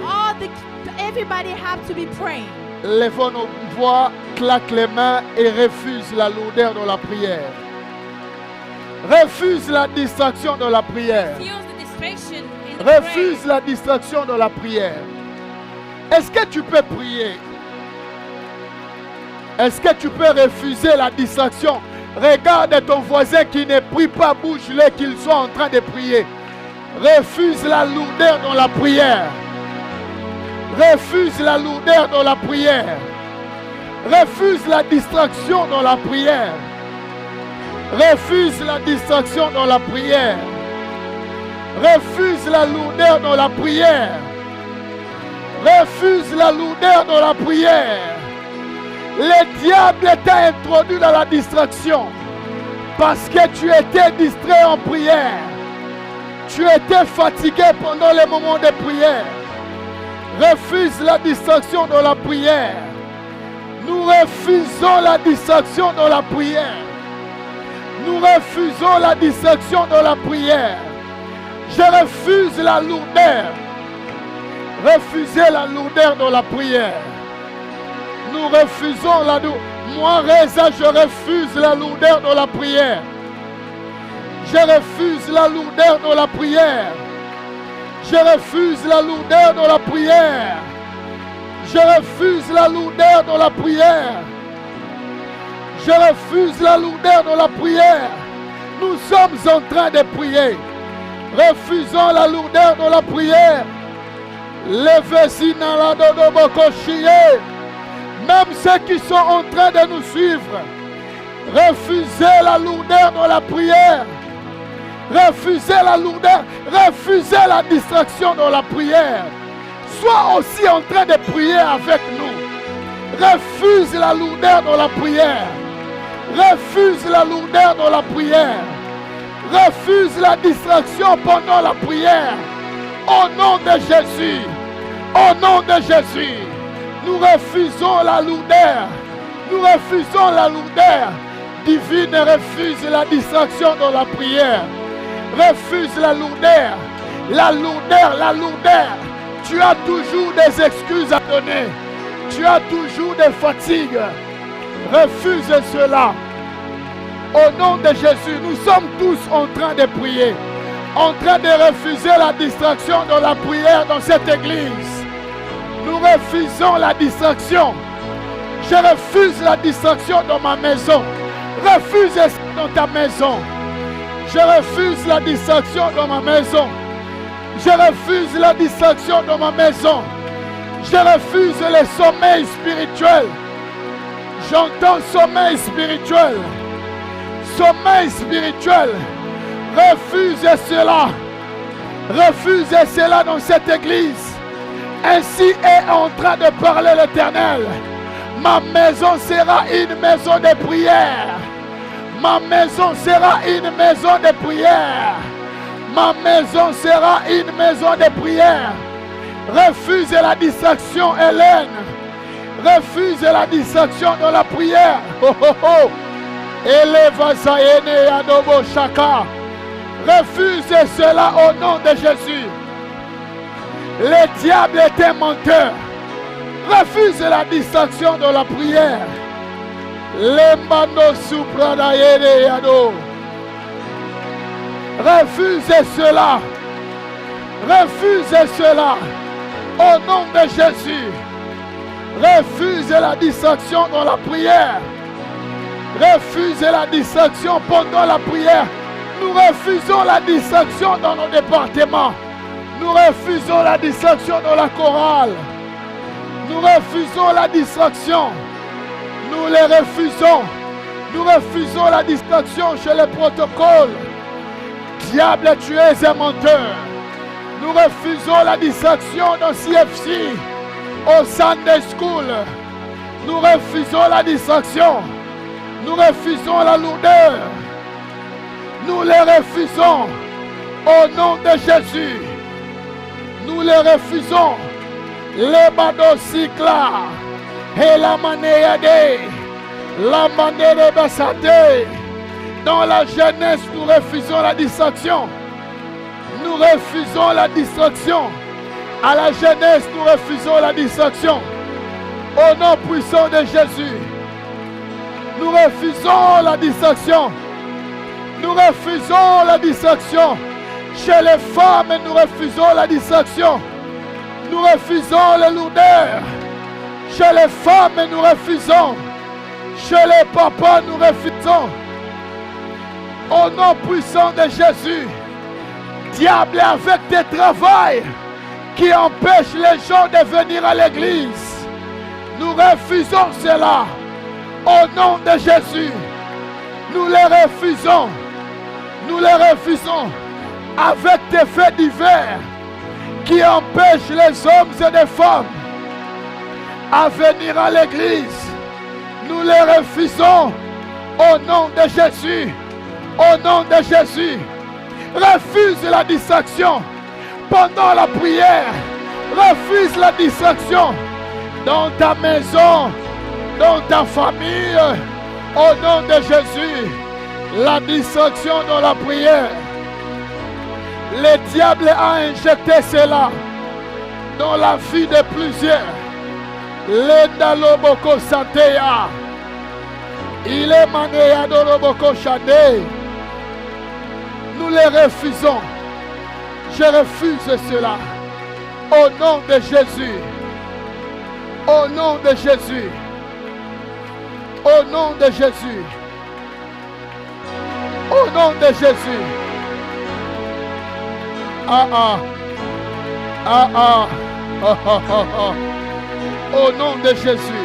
Everybody have to be praying. Lèvons nos voix, claque les mains et refuse la lourdeur dans la prière. Refuse la distraction dans la prière. Refuse the distraction in the Refuse la distraction dans la prière. Est-ce que tu peux prier? Est-ce que tu peux refuser la distraction? Regarde ton voisin qui ne prie pas, bouge-le qu'il soit en train de prier. Refuse la lourdeur dans la prière. Refuse la lourdeur dans la prière. Refuse la distraction dans la prière. Refuse la distraction dans la prière. Refuse la lourdeur dans la prière. Refuse la lourdeur dans la prière. Le diable t'a introduit dans la distraction parce que tu étais distrait en prière. Tu étais fatigué pendant les moments de prière. Refuse la distraction dans la prière. Nous refusons la distraction dans la prière. Nous refusons la distraction dans la prière. Je refuse la lourdeur. Refusez la lourdeur dans la prière. Nous refusons la lourdeur. Moi, Reza, je refuse la lourdeur dans la prière. Je refuse la lourdeur dans la prière. Je refuse la lourdeur dans la prière. Je refuse la lourdeur dans la prière. Je refuse la lourdeur dans la prière. Nous sommes en train de prier. Refusons la lourdeur dans la prière. Levez-y dans la dodobokoshie. Même ceux qui sont en train de nous suivre. Refusez la lourdeur dans la prière. Refusez la lourdeur. Refusez la distraction dans la prière. Sois aussi en train de prier avec nous. Refuse la lourdeur dans la prière. Refuse la lourdeur dans la prière. Refuse la distraction pendant la prière. Au nom de Jésus. Au nom de Jésus. Nous refusons la lourdeur. Nous refusons la lourdeur. Divine refuse la distraction dans la prière. Refuse la lourdeur. La lourdeur, la lourdeur. Tu as toujours des excuses à donner. Tu as toujours des fatigues. Refuse cela. Au nom de Jésus, nous sommes tous en train de prier. En train de refuser la distraction dans la prière dans cette église. Nous refusons la distraction. Je refuse la distraction dans ma maison. Refuse dans ta maison. Je refuse la distraction dans ma maison. Je refuse la distraction dans ma maison. Je refuse le sommeil spirituel. J'entends sommeil spirituel. Sommeil spirituel. Refuse cela. Refuse cela dans cette église. Ainsi est en train de parler l'Éternel. Ma maison sera une maison de prière. Ma maison sera une maison de prière. Ma maison sera une maison de prière. Refuse la distraction, Hélène. Refuse la distraction dans la prière. Oh, oh, oh. Élève Zayene Adobo Shaka. Refuse cela au nom de Jésus. Le diable est un menteur. Refuse la distraction dans la prière. Lembano Supradayene Yado. Refuse cela. Refuse cela. Au nom de Jésus. Refuse la distraction dans la prière. Refuse la distraction pendant la prière. Nous refusons la distraction dans nos départements. Nous refusons la distraction dans la chorale. Nous refusons la distraction. Nous les refusons. Nous refusons la distraction chez les protocoles. Diable, tu es un menteur. Nous refusons la distraction dans CFC, au Sunday School. Nous refusons la distraction. Nous refusons la lourdeur. Nous les refusons au nom de Jésus. Nous les refusons. Les badosikla et la manéade, la manée bassate. Dans la jeunesse, nous refusons la distraction. Nous refusons la distraction. À la jeunesse, nous refusons la distraction. Au nom puissant de Jésus, nous refusons la distraction. Nous refusons la distraction. Chez les femmes, nous refusons la distraction. Nous refusons les lourdeurs. Chez les femmes, nous refusons. Chez les papas, nous refusons. Au nom puissant de Jésus, diable, avec tes travails qui empêchent les gens de venir à l'église, nous refusons cela. Au nom de Jésus, nous les refusons. Nous les refusons. Avec tes faits divers qui empêchent les hommes et les femmes à venir à l'église, nous les refusons. Au nom de Jésus. Au nom de Jésus. Refuse la distraction pendant la prière. Refuse la distraction dans ta maison, dans ta famille. Au nom de Jésus. La distraction dans la prière. Le diable a injecté cela dans la vie de plusieurs. Lenda loboko sateya. Il est manéa de loboko chade. Nous les refusons. Je refuse cela. Au nom de Jésus. Au nom de Jésus. Au nom de Jésus. Au nom de Jésus. Ah ah. Ah ah. Oh, oh, oh, oh. Au nom de Jésus.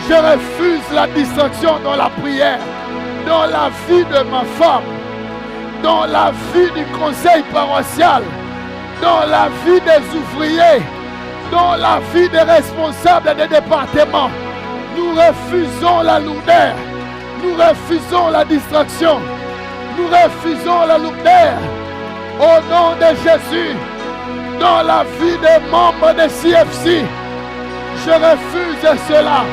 Je refuse la distraction dans la prière, dans la vie de ma femme, dans la vie du conseil paroissial, dans la vie des ouvriers, dans la vie des responsables des départements. Nous refusons la lourdeur. Nous refusons la distraction. Nous refusons la lourdeur. Au nom de Jésus, dans la vie des membres de CFC, Je refuse cela.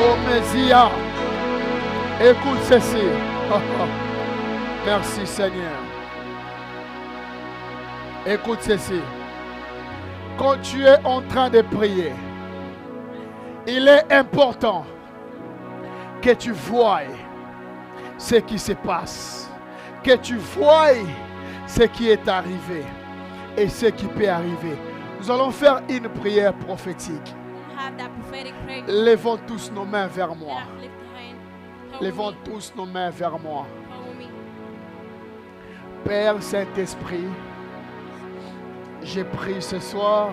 Oh Messia, écoute ceci. Merci Seigneur. Écoute ceci. Quand tu es en train de prier, il est important que tu voies ce qui se passe, que tu voies ce qui est arrivé et ce qui peut arriver. Nous allons faire une prière prophétique. Have that prophetic prayer. Levons tous nos mains vers moi. Lift the hand. Hold Levons me. tous nos mains vers moi. Hold me. Père Saint-Esprit, j'ai pris ce soir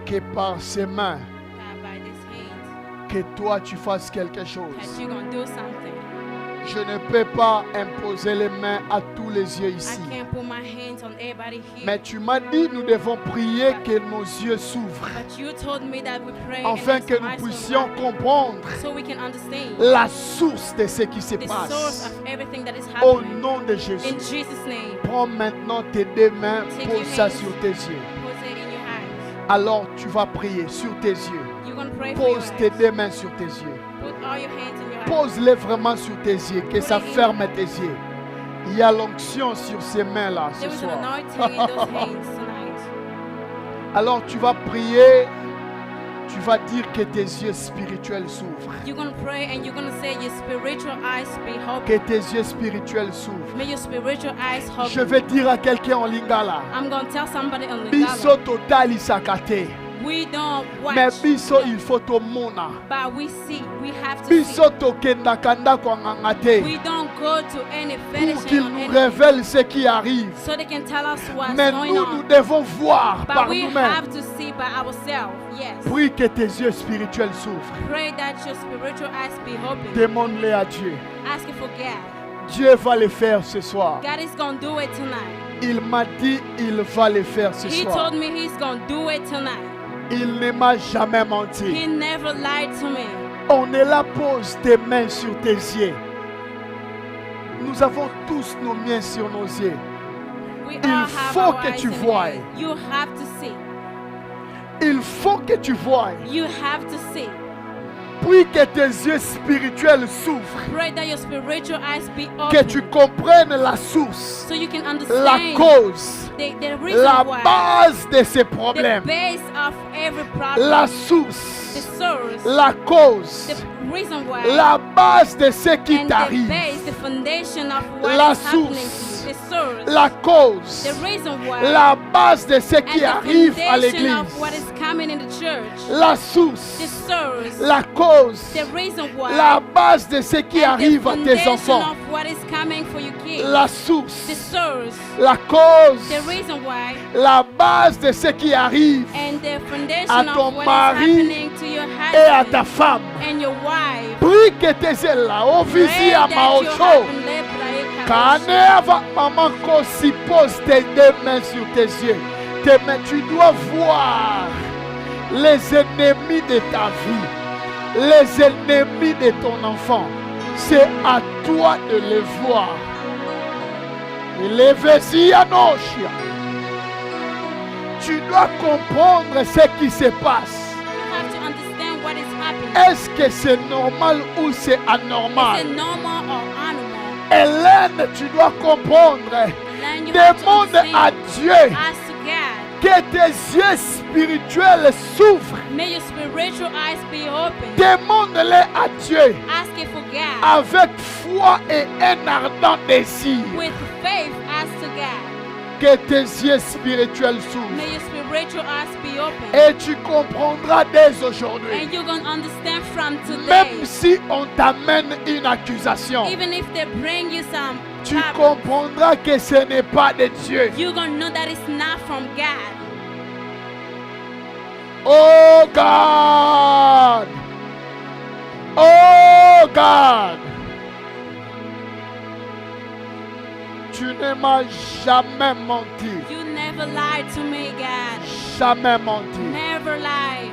Pray tonight. que par ces mains, God, by this hand, que toi tu fasses quelque that chose. you're going to do something. Je ne peux pas imposer les mains à tous les yeux ici. I can't put my hands on everybody here. Mais tu m'as dit nous devons prier que nos yeux s'ouvrent But you told me that we pray afin and que our nous eyes will puissions open comprendre so we can understand la source de ce qui se the passe. source of everything that is Au happening. nom de In Jésus, Jesus' name, prends maintenant tes deux mains, pose ça sur tes yeux. put it in your eyes. Alors tu vas prier sur tes yeux. You're going to pray for your Pose tes eyes. deux mains sur tes yeux. Put all your hands in your eyes. Pose-les vraiment sur tes yeux, que ça ferme tes yeux. Il y a l'onction sur ces mains-là ce There is an soir. anointing in those hands tonight. Alors tu vas prier, tu vas dire que tes yeux spirituels s'ouvrent. You're going to pray and you're going to say your spiritual eyes be open. Que tes yeux spirituels s'ouvrent. May your spiritual eyes open. Je vais dire à quelqu'un en lingala, I'm going to tell somebody on the biso totali sakate. we don't Mais watch, biso il faut tomona. but we see. We have to see. Biso tokenda kanda kwa ngangate. We don't go to any Pour fetish qu'il or nous anything, révèle ce qui arrive. so they can tell us what's Mais going nous on. devons voir But par we nous-mêmes. have to see by ourselves. Yes. Prie que tes yeux spirituels s'ouvrent. Pray that your spiritual eyes be open. Demande-les à Dieu. Ask for God. Dieu va le faire ce soir. God is going to do it tonight. Il m'a dit il va le faire ce He soir. told me he's going to do it tonight. Il ne m'a jamais menti. He never lied to me. On est là, pose tes mains sur tes yeux. Nous avons tous nos mains sur nos yeux. We Il all have faut our que eyes tu in voies. hand. You have to see. Il faut que tu voies. You have to see. Prie que tes yeux spirituels s'ouvrent. Pray that your spiritual eyes be Que open. tu comprennes la source, So you can la understand cause, the reason la why. base de ces The problèmes. base of every problem. La The source, source. la cause, The reason why. la base de ce qui And the t'arrive. base, the foundation of what La is happening to source. you. The source. La cause, The reason why. la base de ce and qui the arrive à foundation of what l'église. is coming in the church. La The source, source. la cause, The reason why. la base de ce qui and arrive the à tes foundation enfants. of what is coming for your kids. La The source, source. la cause, The reason why. la base de ce qui arrive And the foundation à of ton what mari is happening to your et à ta husband femme. and your wife. Prie que tes ailes là, au Pray visi à that ma you ocho. have been led by a Kaneva, maman, si pose tes deux mains sur tes yeux. Tes mains, tu dois voir les ennemis de ta vie, les ennemis de ton enfant. C'est à toi de les voir. Les vesi anoshia. Tu dois comprendre ce qui se passe. You have to understand what is happening. Est-ce que c'est normal ou c'est Is anormal? it normal or animal? Hélène, tu dois comprendre. Then you have to Demande à understand. Dieu Ask God. que tes yeux spirituels s'ouvrent. May your spiritual eyes be open. Demande-les à Dieu Ask it for God. avec foi et un ardent désir. With faith, ask to God. Que tes yeux spirituels s'ouvrent. May your spiritual eyes be open. Et tu comprendras dès aujourd'hui. And you're going to understand from today. Même si on t'amène une accusation, Even if they bring you some tu problems, comprendras que ce n'est pas de Dieu. you're going to know that it's not from God. Oh God! Oh God! Tu ne m'as jamais menti. You never lied to me, God. Jamais menti. Never lied.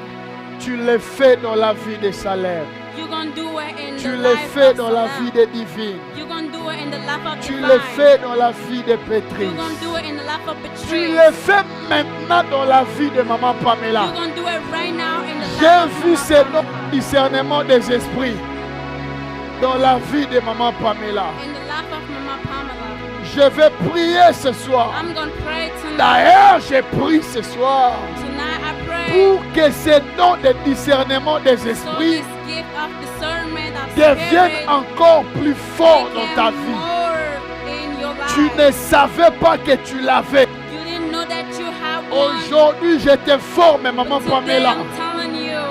Tu l'as fait dans la vie de Salem. You're gonna do it in Tu the le life fais of dans la Salam. vie des divines. You're gonna do it in the life of Tu Divine. le fais dans la vie de You're Pétrice. gonna do it in the life of Tu Patrice. le fais maintenant dans la vie de maman Pamela. You're gonna do it right now in the J'ai life of vu Mama ce Pamela. discernement des esprits dans la vie de maman Pamela. In the life of Mama Pamela. Je vais prier ce soir. I'm gonna pray tonight. D'ailleurs, j'ai prié ce soir Tonight I pray pour que ce don de discernement des so esprits this gift of discernment of devienne spirit encore plus fort dans ta became vie. more in your life. Tu ne savais pas que tu l'avais. You didn't know that you had one. Aujourd'hui, je t'informe, maman Today Pamela, I'm telling you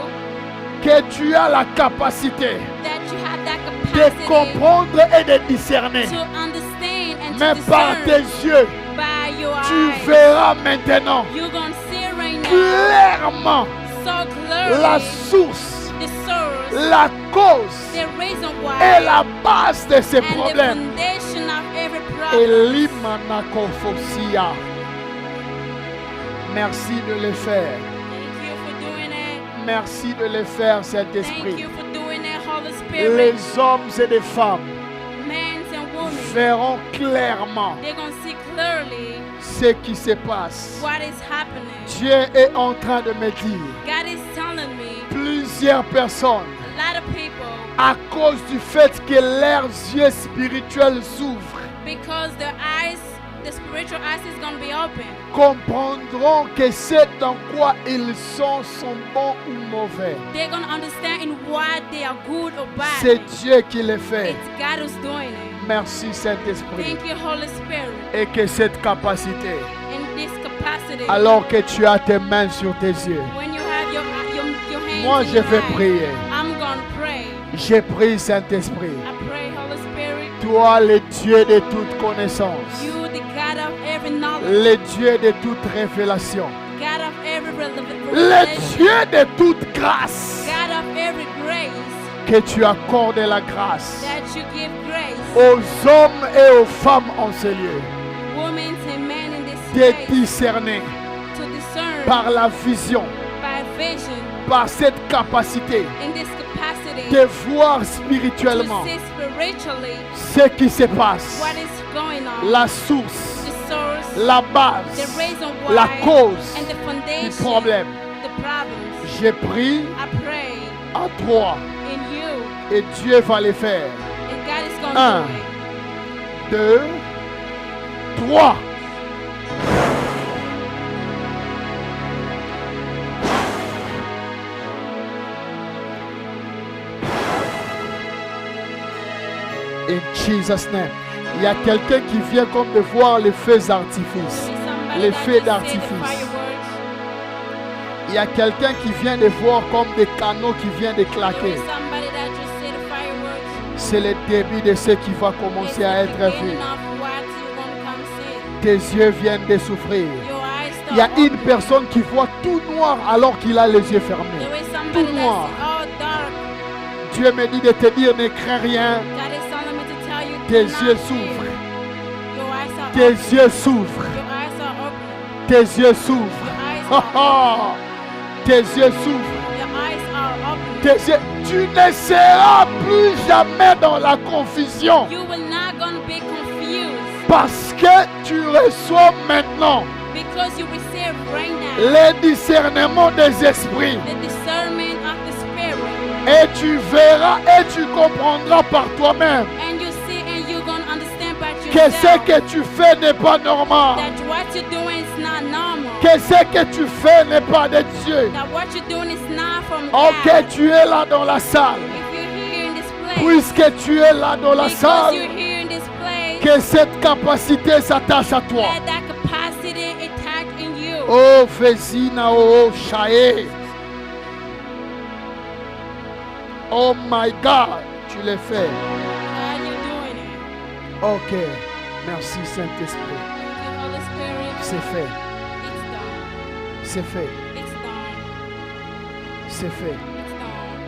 que tu as la capacité that you have that de capacity comprendre et de discerner. to understand and Mais to par discern tes yeux, by your tu eyes. verras maintenant You're gonna see right now clairement so clearly la source, the source, la cause the reason et why, la base de ces and the problèmes. foundation of every problem. Elimanakofosia. Merci de le faire. Thank you for doing it. Merci de le faire, Thank Saint-Esprit. you for doing it, Holy Spirit. Les hommes et les femmes Men and women, verront clairement they're gonna see clearly ce qui se passe. what is happening. Dieu est en train de me dire, God is telling me plusieurs personnes, a lot of people, à cause du fait que leurs yeux spirituels s'ouvrent, because their eyes, the spiritual eyes is gonna be open, comprendront que ce dans quoi ils sont bons ou mauvais. they're gonna understand in what they are good or bad. C'est Dieu qui le fait. It's God who's doing it. Merci Saint-Esprit. Thank you, Holy Spirit, Et que cette capacité, in this capacity. alors que tu as tes mains sur tes yeux, When you have your hands moi in je your vais eyes, prier. I'm gonna pray. Je prie Saint-Esprit. I pray, Holy Spirit, Toi le Dieu de toute connaissance, you, the God of every knowledge, le Dieu de toute révélation, God of every le revelation, Dieu de toute grâce, God of every grace, que tu accordes la grâce that you give grace, aux hommes et aux femmes en ce lieu, women and men in this de place, discerner to discern par la vision, by vision, par cette capacité in this capacity, de voir to spirituellement see spiritually ce qui se passe, what is going on, la source, the source, la the base, reason why, la cause and the du foundation, problème. the problems. Je prie I pray à toi in you, et Dieu va le faire. and God is going to do it. 2, 3. In Jesus' name. Il y a quelqu'un qui vient comme de voir les feux d'artifice. See somebody Les that feux just see the d'artifice. fireworks. Il y a quelqu'un qui vient de voir comme des canaux qui viennent de There claquer. is somebody that just see the fireworks. C'est le début de ce qui va It's commencer à the être beginning vu. of what you're going to come see. Tes yeux viennent de s'ouvrir. Your eyes start Il y a une opening. personne qui voit tout noir alors qu'il a les yeux fermés. There is somebody tout that's noir. all dark. Dieu me dit de te dire, ne crains rien. God is telling me to tell you, Tes do not yeux fear. s'ouvrent. Your eyes are Tes open. yeux s'ouvrent. Your eyes are open. Tes yeux s'ouvrent. Your eyes Ha, are ha. Tes yeux s'ouvrent. Your eyes are open. Tes yeux. Tu ne seras plus jamais dans la confusion. You will not going to be confused Parce que tu reçois maintenant because you receive right now le discernement des esprits. the discernment of the Spirit. Et tu verras et tu comprendras par toi-même And you see and you're going to understand by que ce yourself que tu fais n'est pas normal. that what you're doing is not normal. Que ce que tu fais n'est pas de Dieu. That what you're doing is not from Ok, God. tu es là dans la salle. If you're here in this place, Puisque tu es là dans la because salle, you're here in this place, que cette capacité s'attache à toi. let that capacity attack in you. Oh, Fezina, oh, Shaé. Oh my God, tu l'as fait. God, you're doing it. Ok, merci Saint-Esprit. Thank you, Holy Spirit. C'est fait, It's done. c'est fait, It's done. c'est fait, It's done.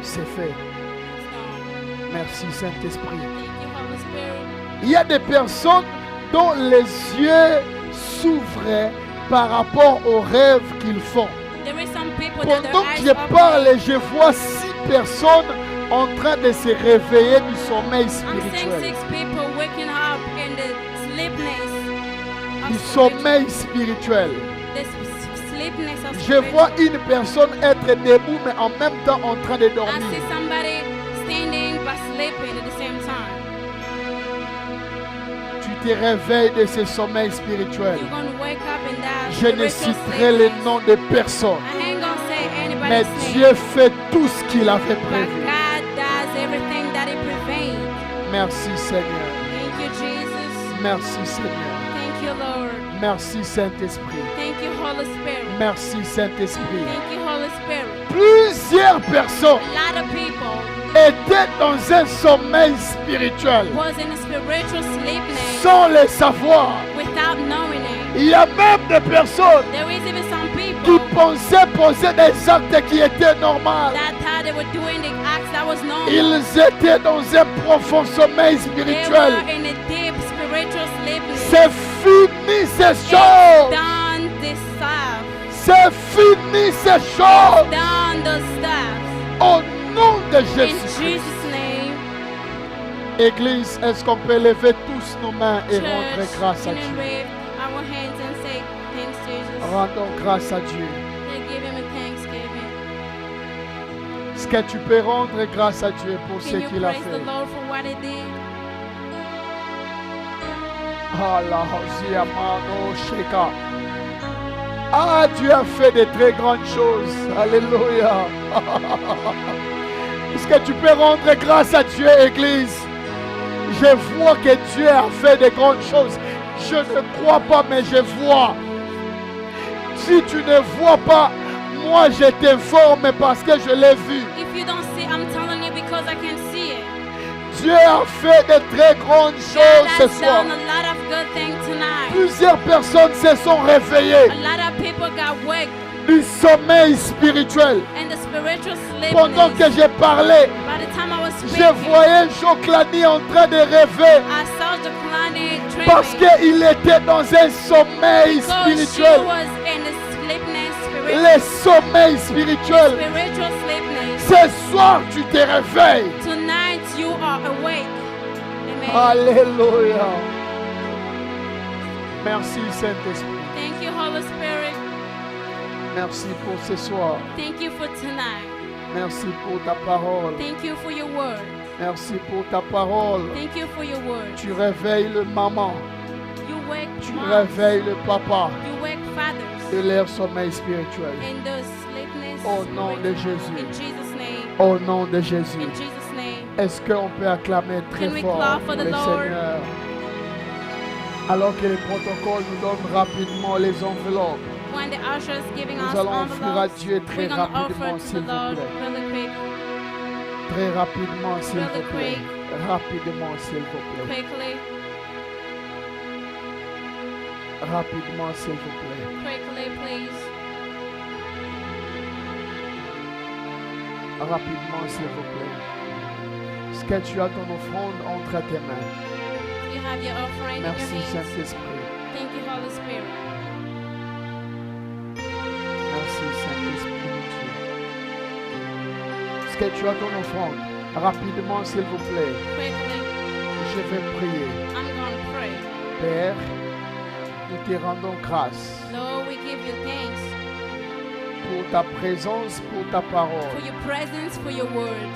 c'est fait. It's done. Merci Saint-Esprit. Thank you, Holy Spirit. Il y a des personnes dont les yeux s'ouvrent par rapport aux rêves qu'ils font. There is some people that their Pendant que eyes je open. parle, je vois 6 personnes en train de se réveiller du sommeil I'm seeing spirituel. 6 people waking up in the sleepness Du of sommeil spiritual. sleepness of Je vois une personne être debout mais en même temps en train de I see dormir. somebody standing but sleeping at the same time. Tu te réveilles de ce sommeil spirituel. You're going to wake up in that Je ne spiritual citerai le sleepiness. nom de personne. I ain't going to say Mais anybody's Dieu name. fait tout ce qu'il avait But prévu. God does everything that He prevailed. Merci Seigneur. Thank you, Jesus. Merci Seigneur. Thank you, Lord. Merci Saint-Esprit. Thank you, Holy Spirit. Merci Saint-Esprit. Thank you, Holy Spirit. Plusieurs personnes A lot of people étaient dans un sommeil spirituel was in a spiritual sleepiness sans le savoir. without knowing it. Il y a même des personnes There is even some qui people pensaient poser des actes qui étaient normaux. that thought they were doing the acts that was normal. Ils étaient dans un profond sommeil They spirituel. were in a deep spiritual sleepiness. C'est fini ces It's choses. done this stuff. C'est fini ces choses. Done the stuff. Au nom de In Jésus. Jesus' name, Église, est-ce qu'on peut lever tous nos mains et rendre church, grâce à can we Dieu? raise our hands and say thanks, Jesus? Rendons grâce à Dieu. And give Him a thanksgiving. Est-ce que tu peux rendre grâce à Dieu pour ce Can you qu'il a praise the fait? Lord for what He did? Ah, Dieu a fait de très grandes choses. Alléluia. Est-ce que tu peux rendre grâce à Dieu, Église? Je vois que Dieu a fait de grandes choses. Je ne crois pas, mais je vois. Si tu ne vois pas, moi je t'informe parce que je l'ai vu. If you don't see, I'm telling you because I can see it. Dieu a fait de très grandes God choses ce has soir. done a lot of good things tonight. Plusieurs personnes se sont réveillées A lot of people got waked du sommeil spirituel. and the spiritual Pendant que sleepiness. je parlais, By the time I was je speaking, voyais Joclani en train de rêver I saw the client parce dreaming qu'il était dans un sommeil because she spirituel. was in a sleepiness, Le sommeil spirituel. spiritual sleepiness. Ce soir, tu te réveilles. Tonight you are awake. Amen. Alléluia. Merci Saint-Esprit. Thank you, Holy Spirit. Merci pour ce soir. Thank you for tonight. Merci pour ta parole. Thank you for your word. Merci pour ta parole. Thank you for your word. Tu réveilles le maman. You wake Tu moms. réveilles le papa You wake fathers de leur sommeil spirituel. in the sleepiness. Au nom de Jésus. In Jesus' name. Au nom de Jésus. In Jesus' name. Est-ce qu'on peut acclamer très Can we fort clap pour for the le Lord? Seigneur? Alors que le protocole nous donne rapidement les enveloppes, When the usher is giving nous us allons offrir à envelopes, Dieu très we're going to offer rapidement, to the s'il vous Lord plaît. really quick, Très rapidement, s'il Really vous plaît. quick. Rapidement, s'il vous plaît. quickly, Rapidement, s'il vous plaît. quickly, please. Rapidement, s'il vous plaît. Est-ce que tu as ton offrande entre tes mains? You have your offering in your Merci, hands. Saint-Esprit. Thank you, Holy Spirit. Merci, Saint-Esprit de Dieu. Est-ce que tu as ton offrande? Rapidement, s'il vous plaît. Quickly, Je vais prier. I'm going to pray. Père, nous te rendons grâce Lord, we give you thanks pour ta présence, pour ta parole. for your presence, for your words.